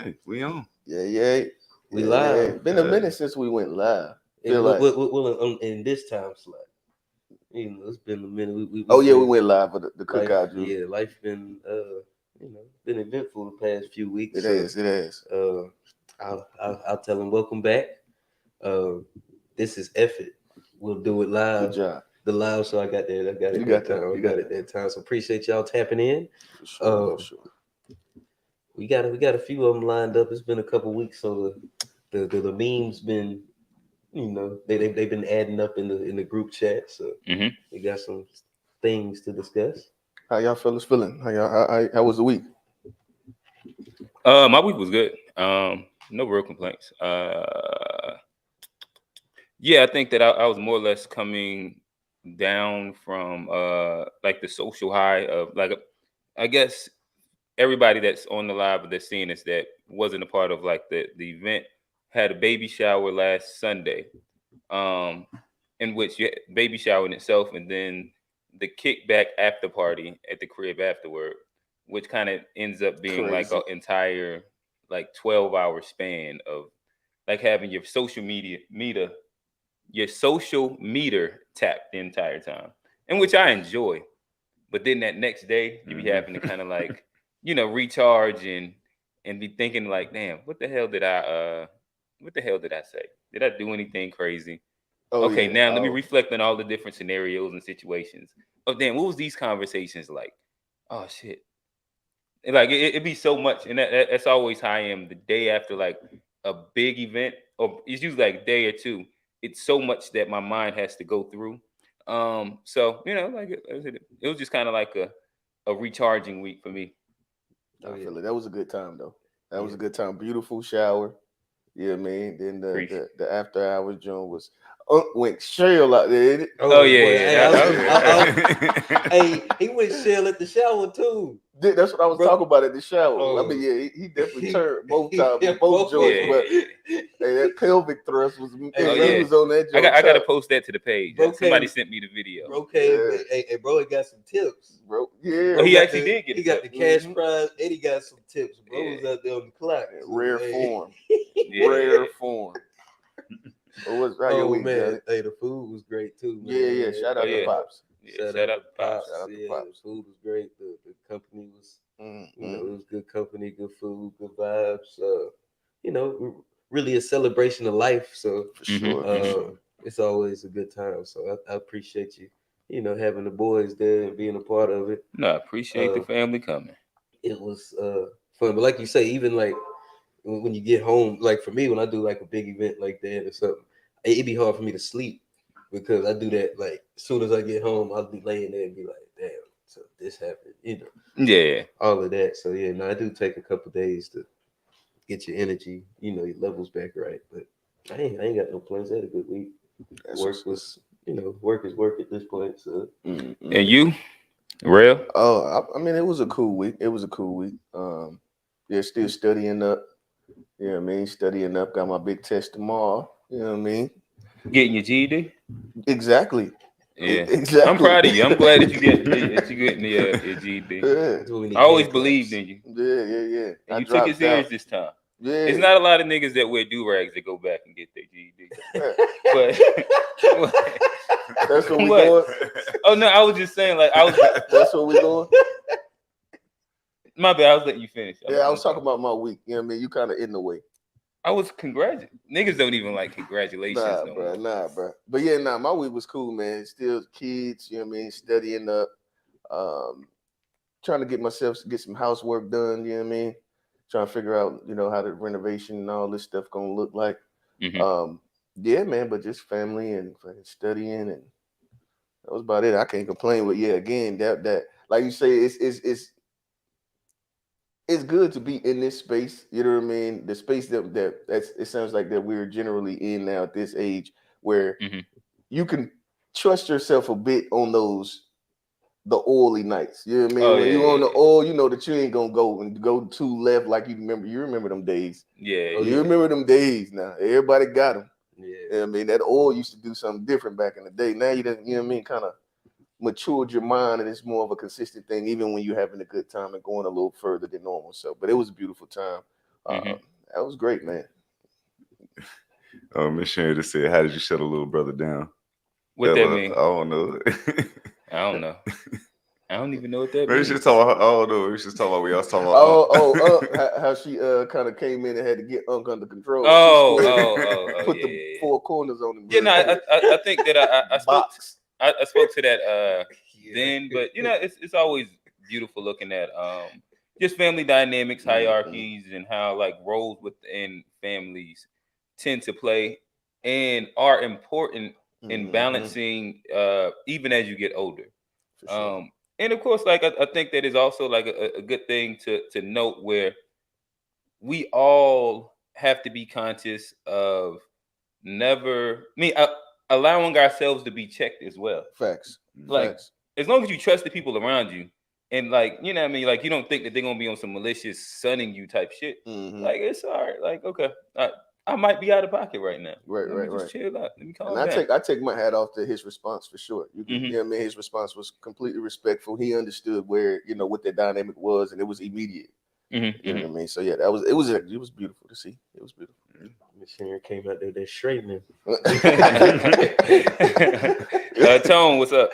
right, we on. Yeah. We Yeah. live. Been a minute since we went live. And Feel like. in this time slot, it's been a minute. Oh We've yeah, we been went live for the life. cookout, Drew. Yeah, life been been eventful the past few weeks. It So is. It is. I'll tell them welcome back. Uh, this is effort. We'll do it live. Good job. The live, so I got that. I got it You that got that. time. You I got got it that time. So appreciate y'all tapping in. For sure. Uh, we got a few of them lined up. It's been a couple weeks, so the memes been they've been adding up in the group chat. So Mm-hmm. we got some things to discuss. How y'all fellas feeling? How was the week? My week was good. No real complaints. Yeah, I think that I was more or less coming down from like the social high of like I guess everybody that's on the live or that's seeing this that wasn't a part of like the event had a baby shower last Sunday, um, in which you had baby shower in itself, and then the kickback after party at the crib afterward, which kind of ends up being like Crazy. an entire like 12-hour span of like having your social meter tapped the entire time, and which I enjoy. But then that next day, you be having to kind of like, recharge and be thinking like, damn, what the hell did I say? Did I do anything crazy? Oh Okay, yeah. now let me Oh, reflect on all the different scenarios and situations. Oh damn, what was these conversations like? Oh shit. And like it'd be so much, and that's always how I am the day after like a big event, or it's usually like a day or two. It's so much that my mind has to go through. So like it was just kind of like a recharging week for me. Oh I yeah, feel it. That was a good time though. That was yeah. a good time. Beautiful shower. Yeah, man. Then Appreciate. the after hours joint was went shell out there. Ain't it? Oh Boy, yeah, hey, I was, yeah. hey, he went shell at the shower too, That's what I was bro. talking about at the shower. I Oh, mean, yeah, he definitely he, turned both he times, hit both joints. Yeah. But hey, that pelvic thrust was Hey, Oh he bro, yeah. was on that I got joint I got to top. post that to the page. bro Somebody came, sent me the video. bro came, Yeah, hey, bro, he got some tips. bro. Oh, Yeah, he actually did get He a got tip. the cash hmm prize and he got some tips. Bro Yeah. was out there on the clock. So, rare hey. form, Yeah. rare form. What's how your Oh week, man, Johnny? hey, the food was great too, Yeah. man. Shout Oh out to yeah. Pops. Yeah. Shout Shout out out to to Pops. Shout Pops. out to Yeah, the Pops. food was great. The company was, Mm-hmm. it was good company, good food, good vibes. Really a celebration of life. So For Mm-hmm. sure, for Mm-hmm. sure. it's always a good time. So I appreciate you, having the boys there and being a part of it. No, I appreciate the Uh, family coming. it was fun. But like you say, even like when you get home, like for me, when I do like a big event like that or something, it'd be hard for me to sleep because I do that like as soon as I get home, I'll be laying there and be like, damn, so this happened, Yeah. all of that. So yeah, no, I do take a couple days to get your energy, your levels back right. But I ain't got no plans. I had a good week. That's Work what's. was, work is work at this point. So And Mm-hmm. you, real? Oh, I mean, it was a cool week. It was a cool week. Yeah, still studying up. You know what I mean? Studying up. Got my big test tomorrow. You know what I mean? Getting your GED? Exactly. Yeah. I'm Exactly. proud of you. I'm glad that you getting your GED. Yeah. that's what we I need always hand believed claps. in you, Yeah. and I you took it dropped out. serious this time. It's Yeah. not a lot of niggas that wear do rags that go back and get their GED. Yeah. But what? That's what we What? going. Oh no, I was just saying like I was. That's what we going. My bad. I was letting you finish. Yeah, I I'm was talking sorry. about my week. You know what I mean? You kind of in the way. I was congratulating. Niggas don't even like congratulations no more. Nah, bro. But yeah, nah, my week was cool, man. Still kids, you know what I mean? Studying up, um, trying to get some housework done, you know what I mean? Trying to figure out, how the renovation and all this stuff gonna look like. Hmm. Um, yeah, man, but just family and fucking studying, and that was about it. I can't complain. But yeah, again, that like you say, it's good to be in this space. You know what I mean? The space that's it sounds like that we're generally in now at this age where Hmm. you can trust yourself a bit on the oily nights. You know what I mean? Oh When yeah, you on the yeah, oil, you know that you ain't gonna go too left like you remember. You remember them days. yeah, Oh You yeah. yeah, remember them days now. Everybody got them. yeah. You know what I mean? That oil used to do something different back in the day. Now you don't, you know what I mean? Kind of matured your mind and it's more of a consistent thing, even when you're having a good time and going a little further than normal. So, but it was a beautiful time. Mhm. That was great, man. Miss Sharon just said, "How did you shut a little brother down?" What that I mean? don't know. I don't know. I don't even know what that Maybe means. she's talking about. I don't know. Maybe she's talking about. We all talking about. How she kind of came in and had to get Unc under control. She Oh, scored, put yeah, the yeah. four corners on him. Yeah, no, real quick. I think that I spoke Box. I spoke to that Yeah. then, but it's always beautiful looking at just family dynamics, hierarchies, and how like roles within families tend to play and are important in balancing even as you get older. For sure. And of course, like I think that is also like a good thing to note where we all have to be conscious of never allowing ourselves to be checked as well. Facts. Like Facts. as long as you trust the people around you and like you know what I mean, like you don't think that they're gonna be on some malicious sunning you type shit. Like it's all right. Like okay, I might be out of pocket right now. Right, Let me right, just right. chill out. Let me calm And I down. take my hat off to his response for sure. You can, I mean, his response was completely respectful. He understood where what the dynamic was, and it was immediate. You know what I mean? So yeah, it was beautiful to see. It was beautiful. Miss Sharon came out there with that straightening. Tone, what's up?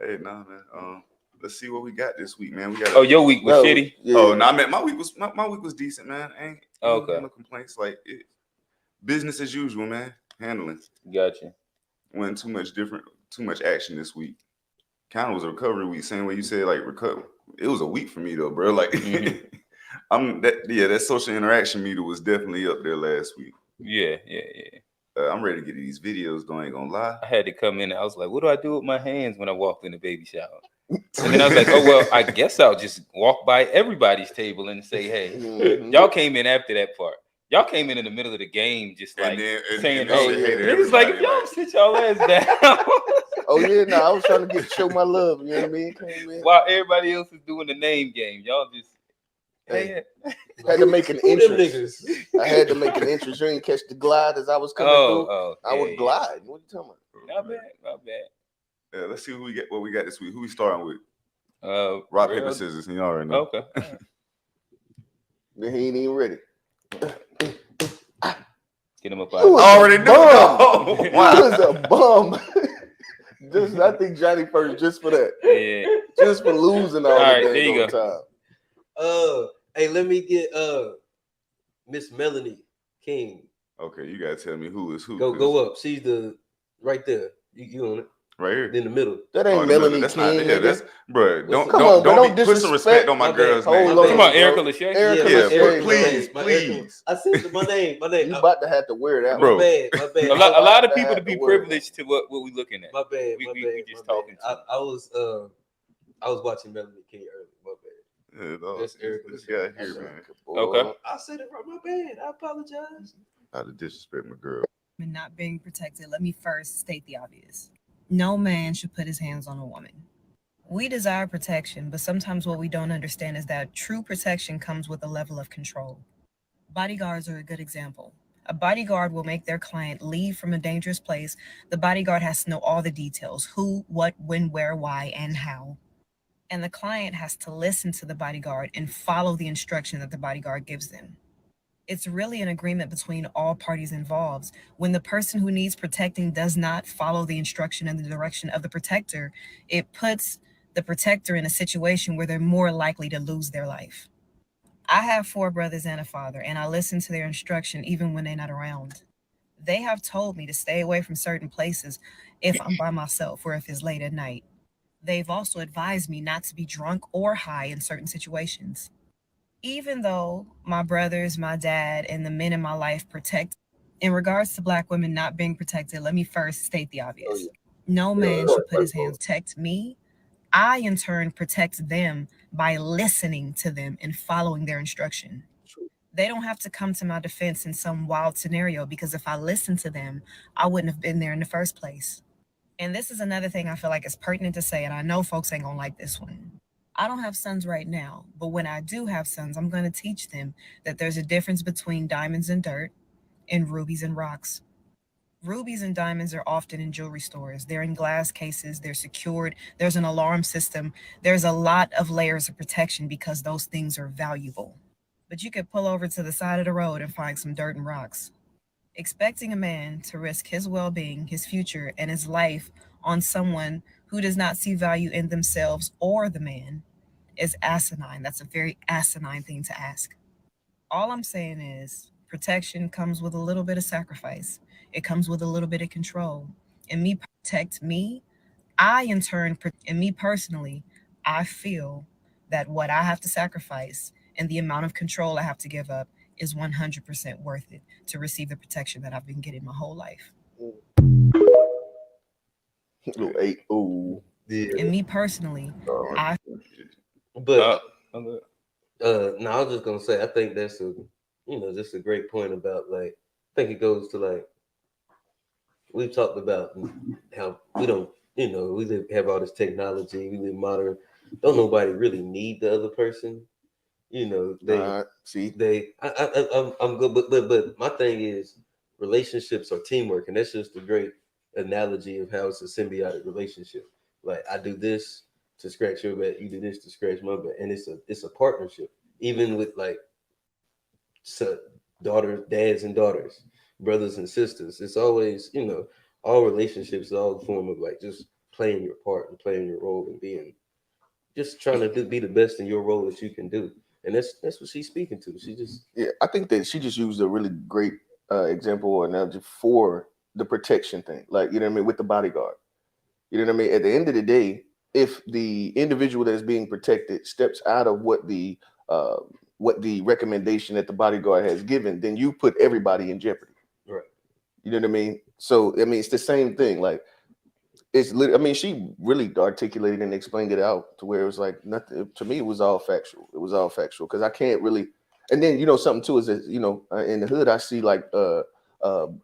Hey, nah, man. Let's see what we got this week, man. We got. Oh, your week was shitty. Yeah. Oh, no, I mean my week was decent, man. Ain't Okay. no complaints. Like business as usual, man. Handling. Gotcha. Wasn't too much action this week. Kind of was a recovery week, same way you said, like recover. It was a week for me though, bro. Like that social interaction meter was definitely up there last week. Yeah. I'm ready to get these videos though, I ain't gonna lie. I had to come in and I was like, what do I do with my hands when I walked in the baby shower? And then I was like, oh, well, I guess I'll just walk by everybody's table and say, hey, y'all came in after that part. Y'all came in the middle of the game just like saying, hey, niggas like, if y'all sit y'all ass down. Oh, yeah, no, I was trying to show my love, you know what I mean? While everybody else is doing the name game, y'all just, had to make an entrance. I had to make an entrance. You ain't catch the glide as I was coming through. I would glide. What are you talking about? Not bad. Yeah, let's see what we got this week. Who we starting with? Rock, paper, scissors, and y'all already know. Okay. Then he ain't even ready. Get him up You out. was Already a know. bum. Wow. You was a bum. I think Johnny first just for that. Yeah. Just for losing all right, the there you time. Hey, let me get Miss Melanie King. Okay, you gotta tell me who is who. Go up. She's the right there. You on it. Right here In the middle. That ain't Melanie that's King. Not, that's bro. Don't put some respect on my girl's Hold name. on, Come on, Erica Lachey. Please. I said my name. You about to have to wear that, bro. My bad. A lot of people to be privileged to what we looking at. My bad. We just talking. I was watching Melanie King earlier. My bad. Yeah, That's Erica. This guy here, man. Okay. I said it right. My bad. I apologize. Not to disrespect my girl. And not being protected, let me first state the obvious. No man should put his hands on a woman. We desire protection, but sometimes what we don't understand is that true protection comes with a level of control. Bodyguards are a good example. A bodyguard will make their client leave from a dangerous place. The bodyguard has to know all the details: who, what, when, where, why, and how. And the client has to listen to the bodyguard and follow the instruction that the bodyguard gives them. It's really an agreement between all parties involved. When the person who needs protecting does not follow the instruction and the direction of the protector, it puts the protector in a situation where they're more likely to lose their life. I have 4 brothers and a father, and I listen to their instruction even when they're not around. They have told me to stay away from certain places if I'm by myself or if it's late at night. They've also advised me not to be drunk or high in certain situations. Even though my brothers, my dad, and the men in my life protect, in regards to Black women not being protected, let me first state the obvious. No man should put his hands to protect me. I, in turn, protect them by listening to them and following their instruction. They don't have to come to my defense in some wild scenario, because if I listened to them, I wouldn't have been there in the first place. And this is another thing I feel like is pertinent to say, and I know folks ain't gonna like this one. I don't have sons right now, but when I do have sons, I'm going to teach them that there's a difference between diamonds and dirt and rubies and rocks. Rubies and diamonds are often in jewelry stores. They're in glass cases, they're secured, there's an alarm system. There's a lot of layers of protection because those things are valuable. but you could pull over to the side of the road and find some dirt and rocks. Expecting a man to risk his well being, his future, and his life on someone who does not see value in themselves or the man is asinine. That's a very asinine thing to ask. All I'm saying is protection comes with a little bit of sacrifice, it comes with a little bit of control. And me protect me, I in turn, and me personally, I feel that what I have to sacrifice and the amount of control I have to give up is 100% worth it to receive the protection that I've been getting my whole life. Little eight. Ooh. Yeah, And me personally, I but Okay. no, I was just gonna say I think that's a just a great point about like I think it goes to like we've talked about how we don't have all this technology, we live modern. Don't nobody really need the other person. You know, See. I'm good, but my thing is relationships are teamwork, and that's just a great analogy of how it's a symbiotic relationship. Like I do this to scratch your back, you do this to scratch my back, and it's a partnership. Even with like so daughters, dads and daughters, brothers and sisters, it's always all relationships, all form of like just playing your part and playing your role and being just trying to be the best in your role that you can do. And that's what she's speaking to. She just Yeah, I think that she just used a really great example or analogy for the protection thing. Like, you know what I mean, with the bodyguard. You know what I mean? At the end of the day, if the individual that is being protected steps out of uh, what the recommendation that the bodyguard has given, then you put everybody in jeopardy. right. You know what I mean? So I mean, it's the same thing. Like I mean, she really articulated and explained it out to where it was like nothing. To me, it was all factual. It was all factual because I can't really. And then something too is that in the hood I see like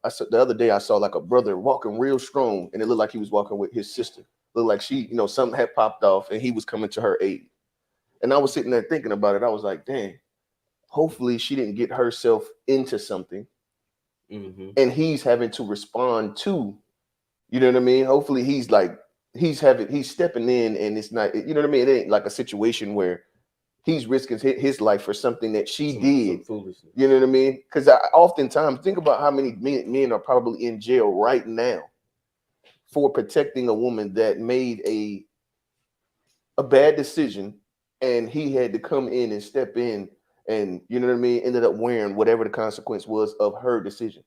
I saw the other day I saw like a brother walking real strong and it looked like he was walking with his sister. Looked like she something had popped off and he was coming to her aid. And I was sitting there thinking about it. I was like, dang. Hopefully she didn't get herself into something Mm-hmm. and he's having to respond to. You know what I mean? Hopefully he's stepping in and it's not, you know what I mean? It ain't like a situation where he's risking his life for something that she Some did. foolishness. You know what I mean? Because I oftentimes think about how many men are probably in jail right now for protecting a woman that made a bad decision and he had to come in and step in and you know what I mean, ended up wearing whatever the consequence was of her decision.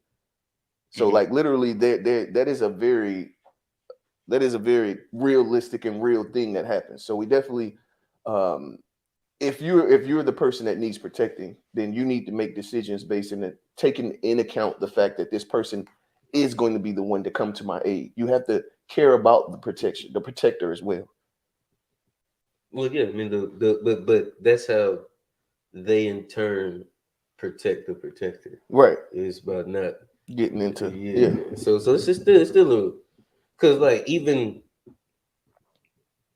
So Mhm. like literally that is a very realistic and real thing that happens. So we definitely, um, if you're the person that needs protecting, then you need to make decisions based on it, taking in account the fact that this person is going to be the one to come to my aid. You have to care about the protection, the protector as well. Well, yeah, I mean but that's how they in turn protect the protector. Right. Is by not Getting into yeah. yeah. So it's still a because like even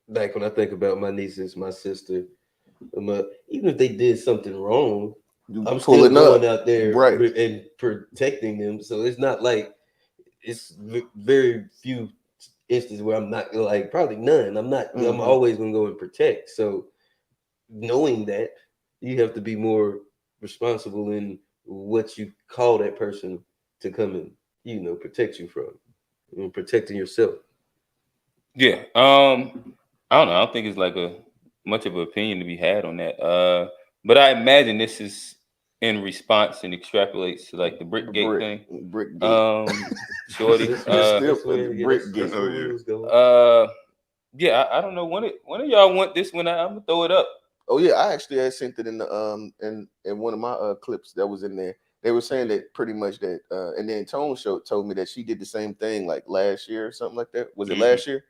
like when I think about my nieces, my sister, even if they did something wrong, You I'm still pulling up. going out there Right. and protecting them. So it's not like it's very few instances where I'm not like probably none. I'm not. I'm Hmm. always gonna go and protect. So knowing that, you have to be more responsible in what you call that person to come and protect you from, and protecting yourself. Yeah. I don't know. I don't think it's like a much of an opinion to be had on that. But I imagine this is in response and extrapolates to like the The brick gate brick, thing. brick gate. Um, That's Shorty. that's It's where still that's a where yeah, brick that's gate. where Oh we yeah. was going. Yeah. I don't know. One of y'all want this one? I'm gonna throw it up. Oh yeah, I actually had sent it in the in one of my clips that was in there. They were saying that pretty much that and then Tone Show told me that she did the same thing like last year or something like that. Was it Hmm. last year?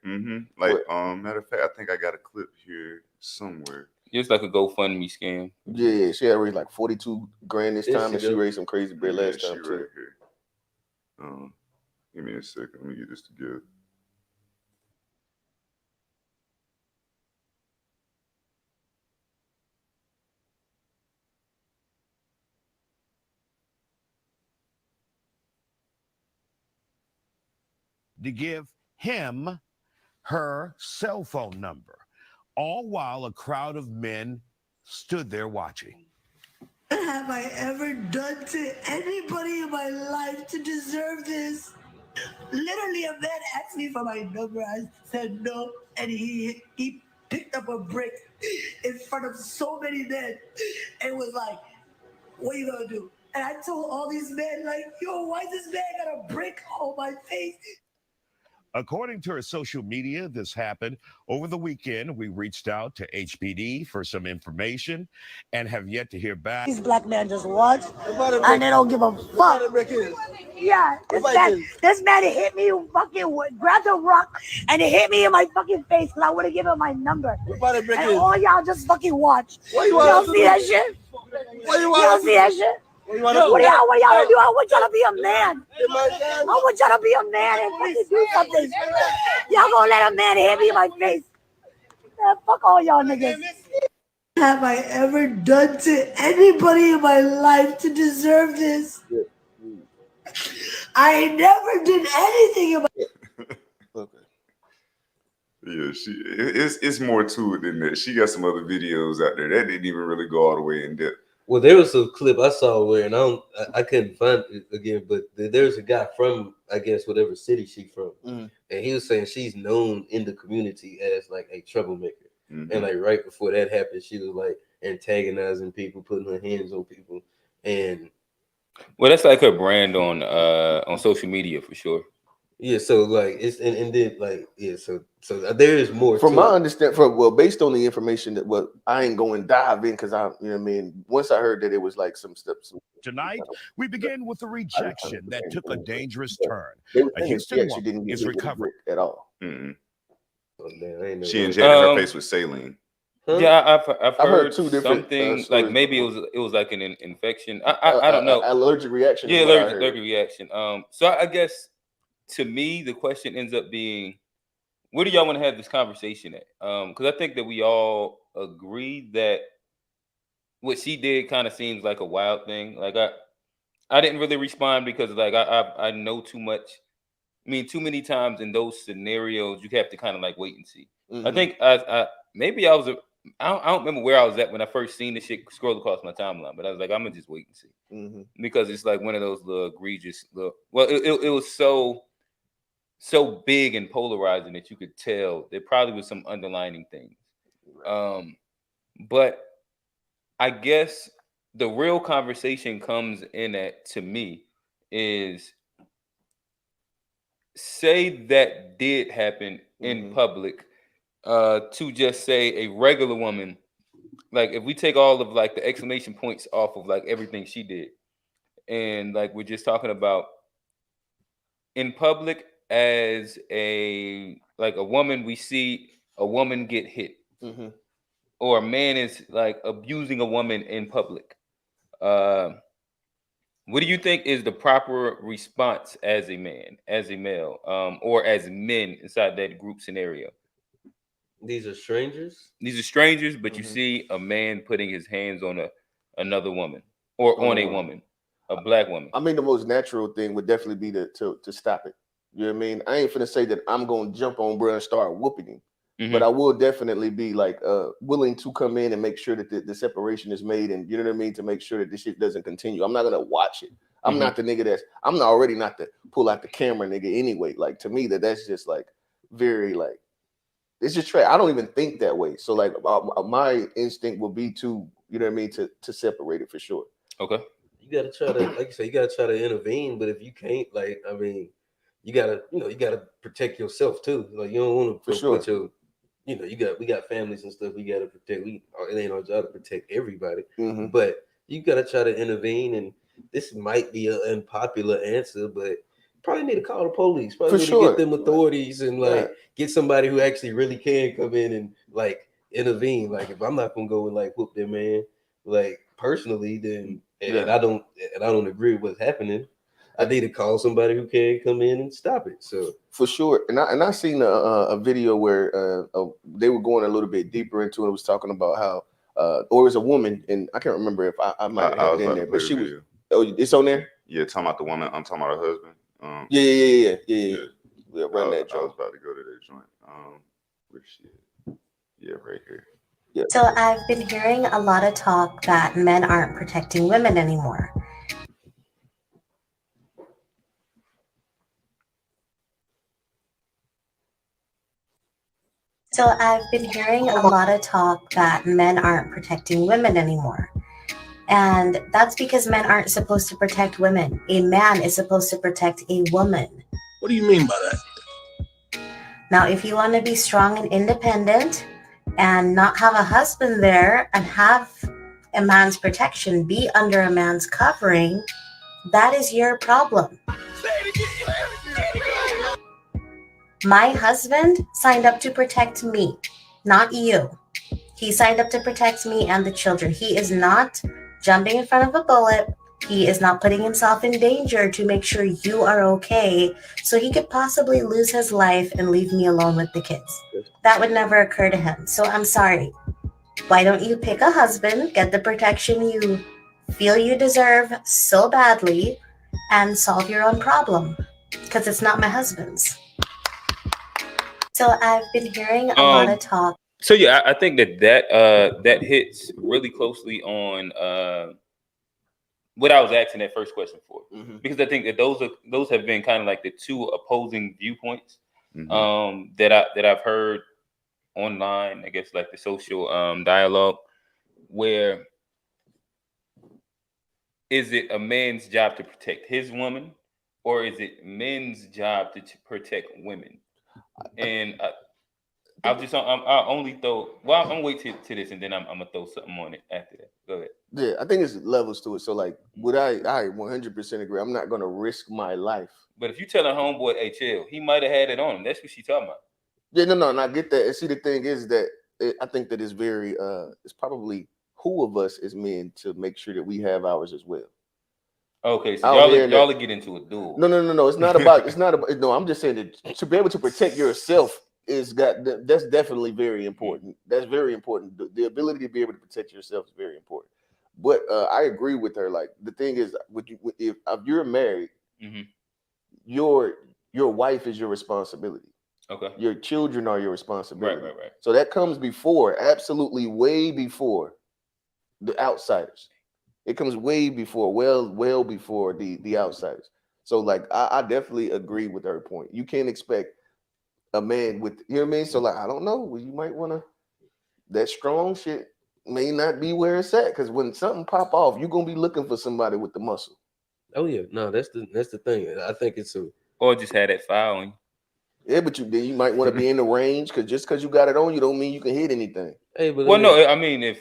Like What? matter of fact, I think I got a clip here somewhere. Just like a GoFundMe scam. Yeah, yeah. She had raised like 42 grand this There time, she and she go. raised some crazy bread Yeah, last she time too. right here. Give me a second. Let me get this together. To give him her cell phone number, all while a crowd of men stood there watching. have I ever done to anybody in my life to deserve this? Literally, a man asked me for my number. I said no, and he picked up a brick in front of so many men and was like, "What are you gonna do?" And I told all these men, like, "Yo, why this man got a brick on my face?" According to her social media, this happened over the weekend. We reached out to HPD for some information and have yet to hear back. These black men just watch and they don't give a fuck. Yeah, this man hit me, fucking grabbed a rock and it hit me in my fucking face because I would have given him my number. And all y'all just fucking watch. Y'all see that shit? Y'all see that shit? What y'all do? I want y'all to be a man. I want y'all to be a man and fucking do something. Y'all gonna let a man hit me in my face? Man, fuck all y'all niggas. Have I ever done to anybody in my life to deserve this? I never did anything in my Okay. Yeah, it's more to it than that. She got some other videos out there that didn't even really go all the way in depth. Well, there was a clip I saw where, and I couldn't find it again, but there's a guy from, I guess, whatever city she's from, and he was saying she's known in the community as like a troublemaker, and like right before that happened, she was like antagonizing people, putting her hands on people, and well, that's like her brand on social media for sure. Yeah, so like it's and then like so there is more. From my understanding, based on the information that I ain't going to dive in because once I heard that it was like some steps. Tonight, we begin with a rejection that took a dangerous turn. A She Houston actually woman didn't is get recovering at all. She injected her face with saline. Yeah, I've heard two different something like maybe it was like an infection. I don't know. Allergic reaction. Yeah, allergic reaction. So I guess to me the question ends up being, where do y'all want to have this conversation at? Because I think that we all agree that what she did kind of seems like a wild thing. Like I didn't really respond because like I know too much. I mean, too many times in those scenarios, you have to kind of like wait and see. I think I don't remember where I was at when I first seen this shit scroll across my timeline, but I was like, I'm gonna just wait and see because it's like one of those little egregious little. Well, it was so big and polarizing that you could tell there probably was some underlining things. But I guess the real conversation comes in at, to me, is say that did happen in public, to just say a regular woman, like if we take all of like the exclamation points off of like everything she did, and like we're just talking about in public as a woman, we see a woman get hit, or a man is like abusing a woman in public. What do you think is the proper response as a man, as a male, or as men inside that group scenario? These are strangers. These are strangers, but you see a man putting his hands on another woman, or on a woman, a black woman. I mean, the most natural thing would definitely be to stop it. You know what I mean? I ain't finna say that I'm gonna jump on bro and start whooping him. But I will definitely be like willing to come in and make sure that the separation is made, and you know what I mean, to make sure that this shit doesn't continue. I'm not gonna watch it. I'm not the nigga I'm already not the pull out the camera nigga anyway. Like to me, that's just like very like it's just I don't even think that way. So like my instinct will be to, you know what I mean, to separate it for sure. Okay. You gotta try to, like you say, you gotta try to intervene. But if you can't, like, I mean, you gotta protect yourself too. Like you don't want to put your we got families and stuff we got to protect. It ain't our job to protect everybody, but you got to try to intervene. And this might be an unpopular answer, but probably need to call the police. Probably need to get them authorities and like get somebody who actually really can come in and like intervene. Like if I'm not gonna go and like whoop them man, like personally, then and I don't agree with what's happening. I need to call somebody who can come in and stop it. So for sure, and I seen a video where they were going a little bit deeper into it. It was talking about how or it was a woman, and I can't remember if I might have it in there, but she was. Oh, it's on there. Yeah, talking about the woman. I'm talking about her husband. Yeah. Run that joint. I was about to go to that joint. Where's she at? Yeah, right here. Yeah. So I've been hearing a lot of talk that men aren't protecting women anymore. So I've been hearing a lot of talk that men aren't protecting women anymore. And that's because men aren't supposed to protect women. A man is supposed to protect a woman. What do you mean by that? Now, if you want to be strong and independent and not have a husband there and have a man's protection, be under a man's covering, that is your problem. My husband signed up to protect me, not you. He signed up to protect me and the children. He is not jumping in front of a bullet. He is not putting himself in danger to make sure you are okay, so he could possibly lose his life and leave me alone with the kids. That would never occur to him. So I'm sorry. Why don't you pick a husband, get the protection you feel you deserve so badly, and solve your own problem? Because it's not my husband's. So I've been hearing a lot of talk. So yeah, I think that hits really closely on what I was asking that first question for, because I think that those have been kind of like the two opposing viewpoints that I've heard online. I guess like the social dialogue, where is it a man's job to protect his woman, or is it men's job to protect women? And I only throw. Well, I'm gonna wait to this, and then I'm gonna throw something on it after that. Go ahead. Yeah, I think it's levels to it. So like, would I 100% agree. I'm not gonna risk my life. But if you tell a homeboy, hey, chill, he might have had it on him. That's what she talking about. Yeah, no, and I get that. And see, the thing is that I think that it's very, it's probably who of us as men to make sure that we have ours as well. Okay, so y'all get into a duel. No. It's not about. It's not about. No, I'm just saying that to be able to protect yourself that's definitely very important. That's very important. The ability to be able to protect yourself is very important. But I agree with her. Like the thing is, if you're married, your wife is your responsibility. Okay. Your children are your responsibility. Right. So that comes before, absolutely way before the outsiders. It comes way before, well before the outsiders. So like I definitely agree with her point. You can't expect a man with, you know what I mean? So like I don't know. Well, you might want to, that strong shit may not be where it's at, because when something pop off, you're gonna be looking for somebody with the muscle. Oh yeah, no, that's the thing. I think it's a, or just had that fire on you. Yeah, but you might want to be in the range, because just because you got it on you don't mean you can hit anything. Hey, but well, no, I mean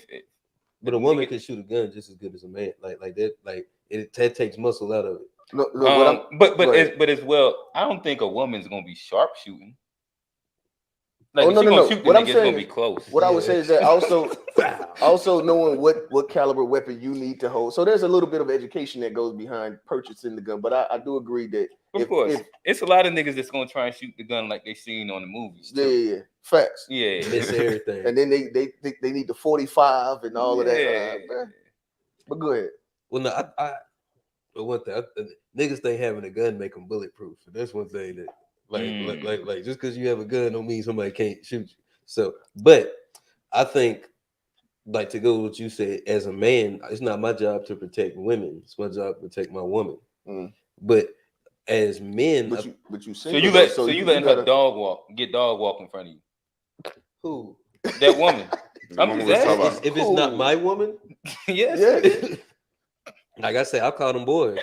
but a woman can shoot a gun just as good as a man. Like that, like that takes muscle out of it. No, but as well, I don't think a woman's gonna be sharpshooting. Like, no. Shoot the nigga, it's gonna be close. What I would say is that also knowing what caliber weapon you need to hold. So there's a little bit of education that goes behind purchasing the gun. But I do agree that of course it's a lot of niggas that's gonna try and shoot the gun like they seen on the movies. Yeah, facts. Yeah, miss everything. And then they need the 45 and all of that. But go ahead. Well, no, one thing, niggas think having a gun make them bulletproof. So that's one thing that. Like just because you have a gun don't mean somebody can't shoot you. So, but I think, like, to go with what you said, as a man, it's not my job to protect women. It's my job to protect my woman. But as men, but you so you letting her dog walk in front of you. Who? That woman. I'm just asking. If it's not my woman, yes. Yeah. Like I said, I'll call them boys.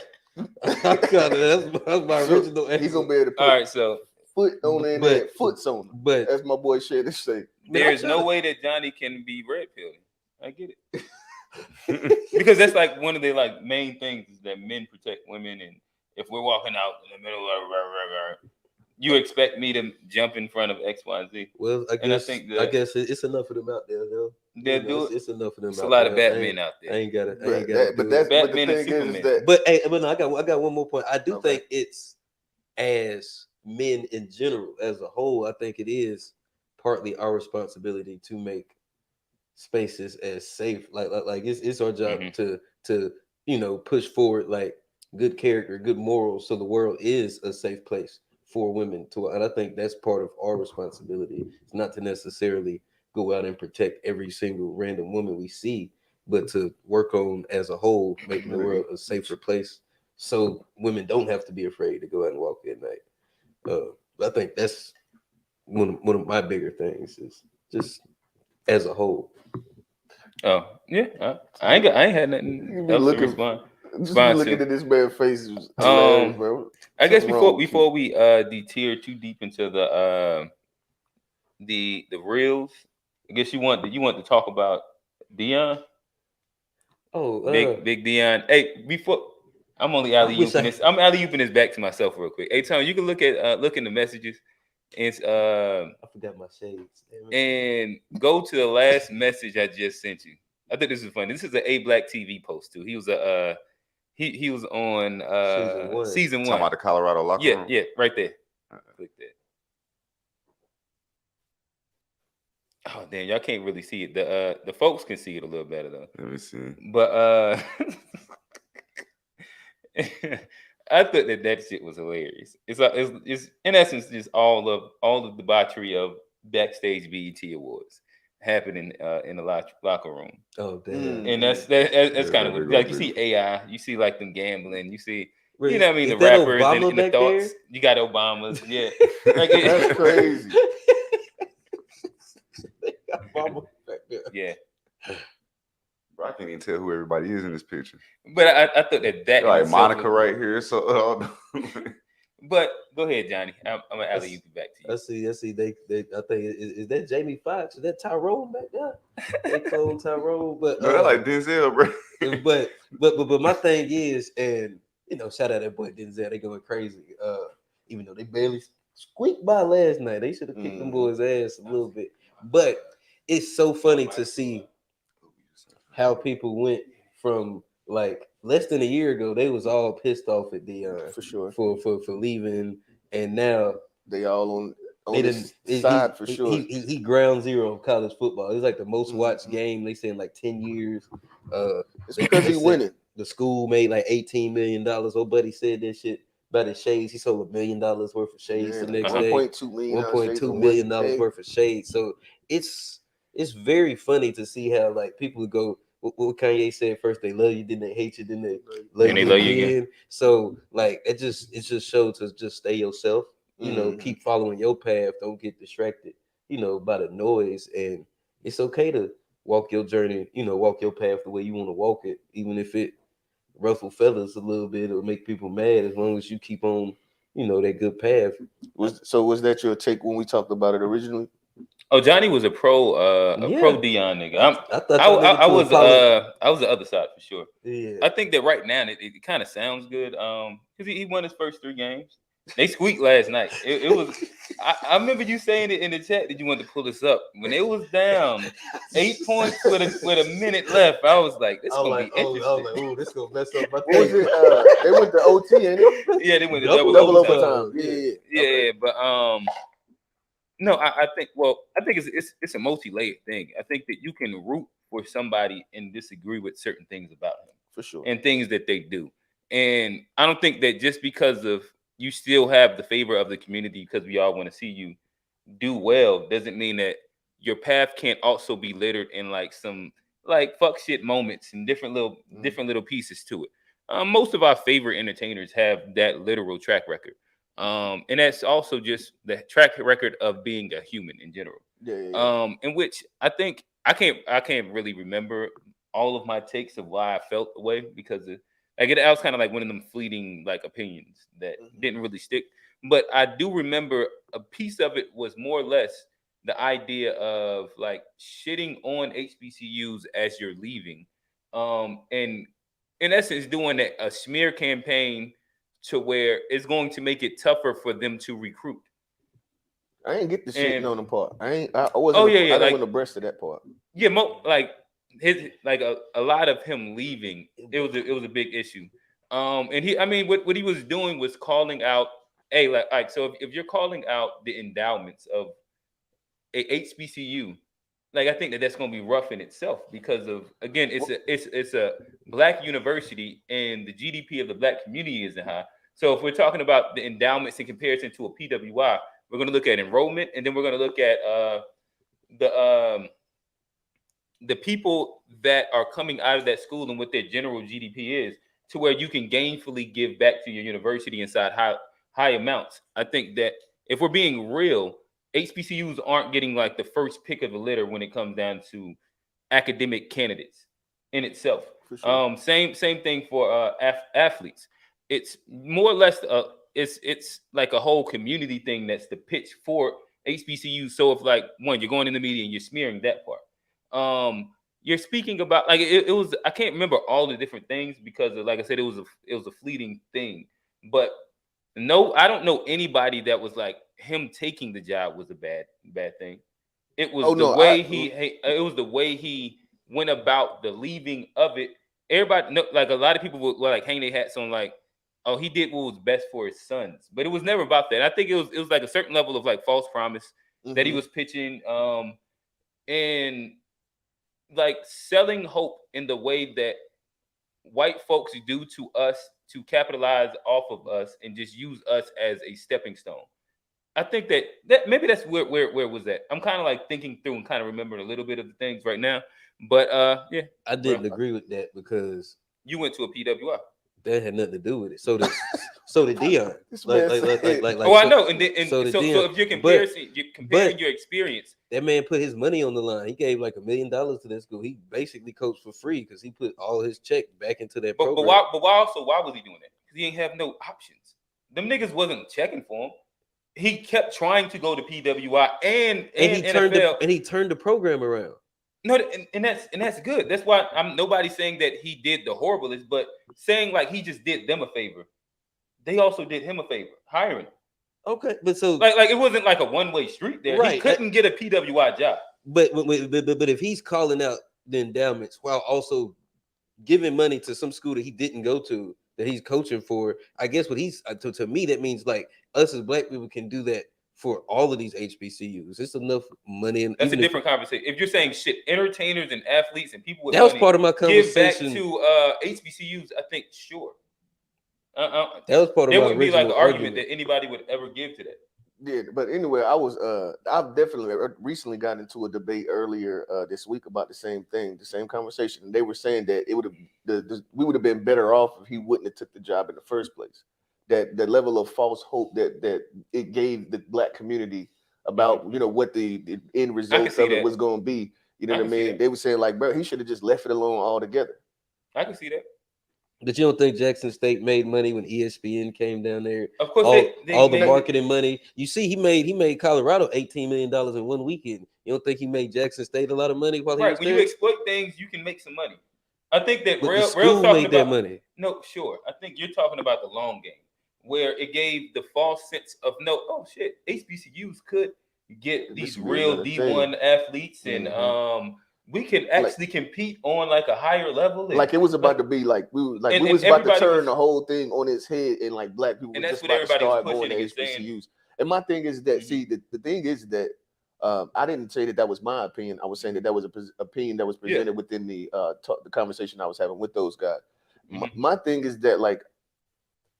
That's my original answer. He's gonna be able to put all right, so foot on in there, foots on them. But as my boy Shay say, there's no way that Johnny can be red pilling. I get it. Because that's like one of the like main things is that men protect women, and if we're walking out in the middle of you expect me to jump in front of X, Y, and Z. Well, I guess it's enough of them out there, though. It's enough of them. It's a lot of Batmen out there. I ain't got it. But that's Batman and Superman. But no, I got one more point. I do think it's, as men in general, as a whole, I think it is partly our responsibility to make spaces as safe. Like it's our job to push forward like good character, good morals, so the world is a safe place for women to, and I think that's part of our responsibility. It's not to necessarily go out and protect every single random woman we see, but to work on as a whole, making the world a safer place, so women don't have to be afraid to go out and walk at night. I think that's one of my bigger things is just as a whole. Oh yeah, I ain't had nothing else to respond. Just be looking at this man's face. Hilarious, bro. I guess before we deter too deep into the reels, I guess you want to talk about Deion. Oh, big Deion. Hey, before I'm only alley-ooping this. I'm alley-ooping this back to myself real quick. Hey, Tom, you can look in the messages. It's I forgot my shades. And go to the last message I just sent you. I think this is funny. This is an A Black TV post too. He was he was on season 1. Talking about the Colorado locker room. Yeah, right there. Click that. Oh damn, y'all can't really see it. The folks can see it a little better though. Let me see. But I thought that shit was hilarious. It's in essence just all of the debauchery of backstage BET awards happening in the locker room. Oh damn! And that's kind of like you see AI, you see like them gambling, you see you know what I mean, the rappers and the thoughts. There? You got Obama's, yeah. Like, that's crazy. Yeah. Bro, I can't even tell who everybody is in this picture. But I thought that like Monica right here. So, but go ahead, Johnny. I'm gonna alley you back to you. I see. They I think is that Jamie Foxx? Is that Tyrone back there? They clone Tyrone, but no, they're like Denzel, bro. but my thing is, and you know, shout out that boy Denzel. They going crazy. Even though they barely squeaked by last night, they should have kicked them boys' ass a little bit. But it's so funny to see how people went from like less than a year ago, they was all pissed off at Deion for sure for leaving, and now they all on his side for sure. He ground zero of college football. It's like the most watched game they say in like 10 years. It's because he's winning. The school made like $18 million. Old buddy said that shit about his shades. He sold $1 million worth of shades the next day. $1.2 million worth of shades. So it's very funny to see how like people go. What Kanye said first, they love you, then they hate you, then they love you again. So like it just shows to just stay yourself. You know, keep following your path. Don't get distracted. You know, by the noise, and it's okay to walk your journey. You know, walk your path the way you want to walk it, even if it ruffle feathers a little bit or make people mad. As long as you keep on, you know, that good path. Was that your take when we talked about it originally? Oh, Johnny was a pro Deion nigga. I was the other side for sure. Yeah. I think that right now it kind of sounds good. Because he won his first 3 games. They squeaked last night. It was. I remember you saying it in the chat that you wanted to pull this up when it was down 8 points with a minute left. I was like, this is gonna be interesting. I was like, oh, this gonna mess up my thing. They went to OT, ain't it? Yeah, they went to double overtime. Yeah. Okay. But no, I think it's a multi-layered thing. I think that you can root for somebody and disagree with certain things about him. For sure. And things that they do. And I don't think that just because of you still have the favor of the community because we all want to see you do well doesn't mean that your path can't also be littered in like some like fuck shit moments and different little pieces to it. Most of our favorite entertainers have that literal track record. And that's also just the track record of being a human in general. Yeah. In which I think I can't really remember all of my takes of why I felt the way because I was kind of like one of them fleeting like opinions that didn't really stick. But I do remember a piece of it was more or less the idea of like shitting on HBCUs as you're leaving, and in essence doing a smear campaign to where it's going to make it tougher for them to recruit. I ain't get the shitting on the part. I wasn't. I didn't want to breast of that part. Yeah, a lot of him leaving, it was a big issue. And what he was doing was calling out, so if you're calling out the endowments of a HBCU, like I think that's going to be rough in itself because of again it's a black university and the GDP of the black community isn't high. So if we're talking about the endowments in comparison to a PWI, we're going to look at enrollment and then we're going to look at the people that are coming out of that school and what their general GDP is, to where you can gainfully give back to your university inside high amounts. I think that if we're being real, HBCUs aren't getting like the first pick of the litter when it comes down to academic candidates in itself. For sure. Same thing for athletes. It's more or less it's like a whole community thing that's the pitch for HBCUs. So if like one, you're going in the media and you're smearing that part. You're speaking about like it was. I can't remember all the different things because, like I said, it was a fleeting thing. But no, I don't know anybody that was like him taking the job was a bad thing. It was it was the way he went about the leaving of it. Everybody, like a lot of people would like hang their hats on like, oh, he did what was best for his sons, but it was never about that. I think it was like a certain level of like false promise that he was pitching, and like selling hope in the way that white folks do to us to capitalize off of us and just use us as a stepping stone. I think that maybe that's where was that. I'm kind of like thinking through and kind of remembering a little bit of the things right now. But yeah, I didn't agree with that because you went to a PWI. That had nothing to do with it. So did Deion. I know. And so if you're comparing your experience, that man put his money on the line. He gave like $1 million to that school. He basically coached for free because he put all his check back into that program. But why was he doing that? Because he ain't have no options. Them niggas wasn't checking for him. He kept trying to go to PWI and he NFL. Turned the program around. No, and that's good. That's why I'm nobody's saying that he did the horriblest, but saying like he just did them a favor. They also did him a favor, hiring. Okay, but so like it wasn't like a one-way street there. Right. He couldn't get a PWI job. But if he's calling out the endowments while also giving money to some school that he didn't go to, that he's coaching for, I guess what he's to me that means like us as black people can do that for all of these HBCUs. It's enough money. And that's a different conversation. If you're saying shit, entertainers and athletes and people with that was part of my conversation. Give back to HBCUs, I think sure. That was part of there my wouldn't be like an argument that anybody would ever give to that. Yeah, but anyway, I've definitely recently got into a debate earlier this week about the same thing, the same conversation, and they were saying that it would have we would have been better off if he wouldn't have took the job in the first place. That the level of false hope that it gave the black community about what the end result of it was going to be. You know what I mean? They were saying like, bro, he should have just left it alone altogether. I can see that. But you don't think Jackson State made money when ESPN came down there? Of course, all the marketing money. You see, he made Colorado $18 million in one weekend. You don't think he made Jackson State a lot of money while he was there? When you exploit things, you can make some money. I think that Rail talking about money. No, sure. I think you're talking about the long game, where it gave the false sense of HBCUs could get these real D1 athletes, and we can actually compete on like a higher level. And, like it was about to be like we was about to turn the whole thing on its head, and like black people were just about to start going to HBCUs. And my thing is that the thing is that I didn't say that was my opinion. I was saying that was an opinion that was presented within the conversation I was having with those guys. My thing is that like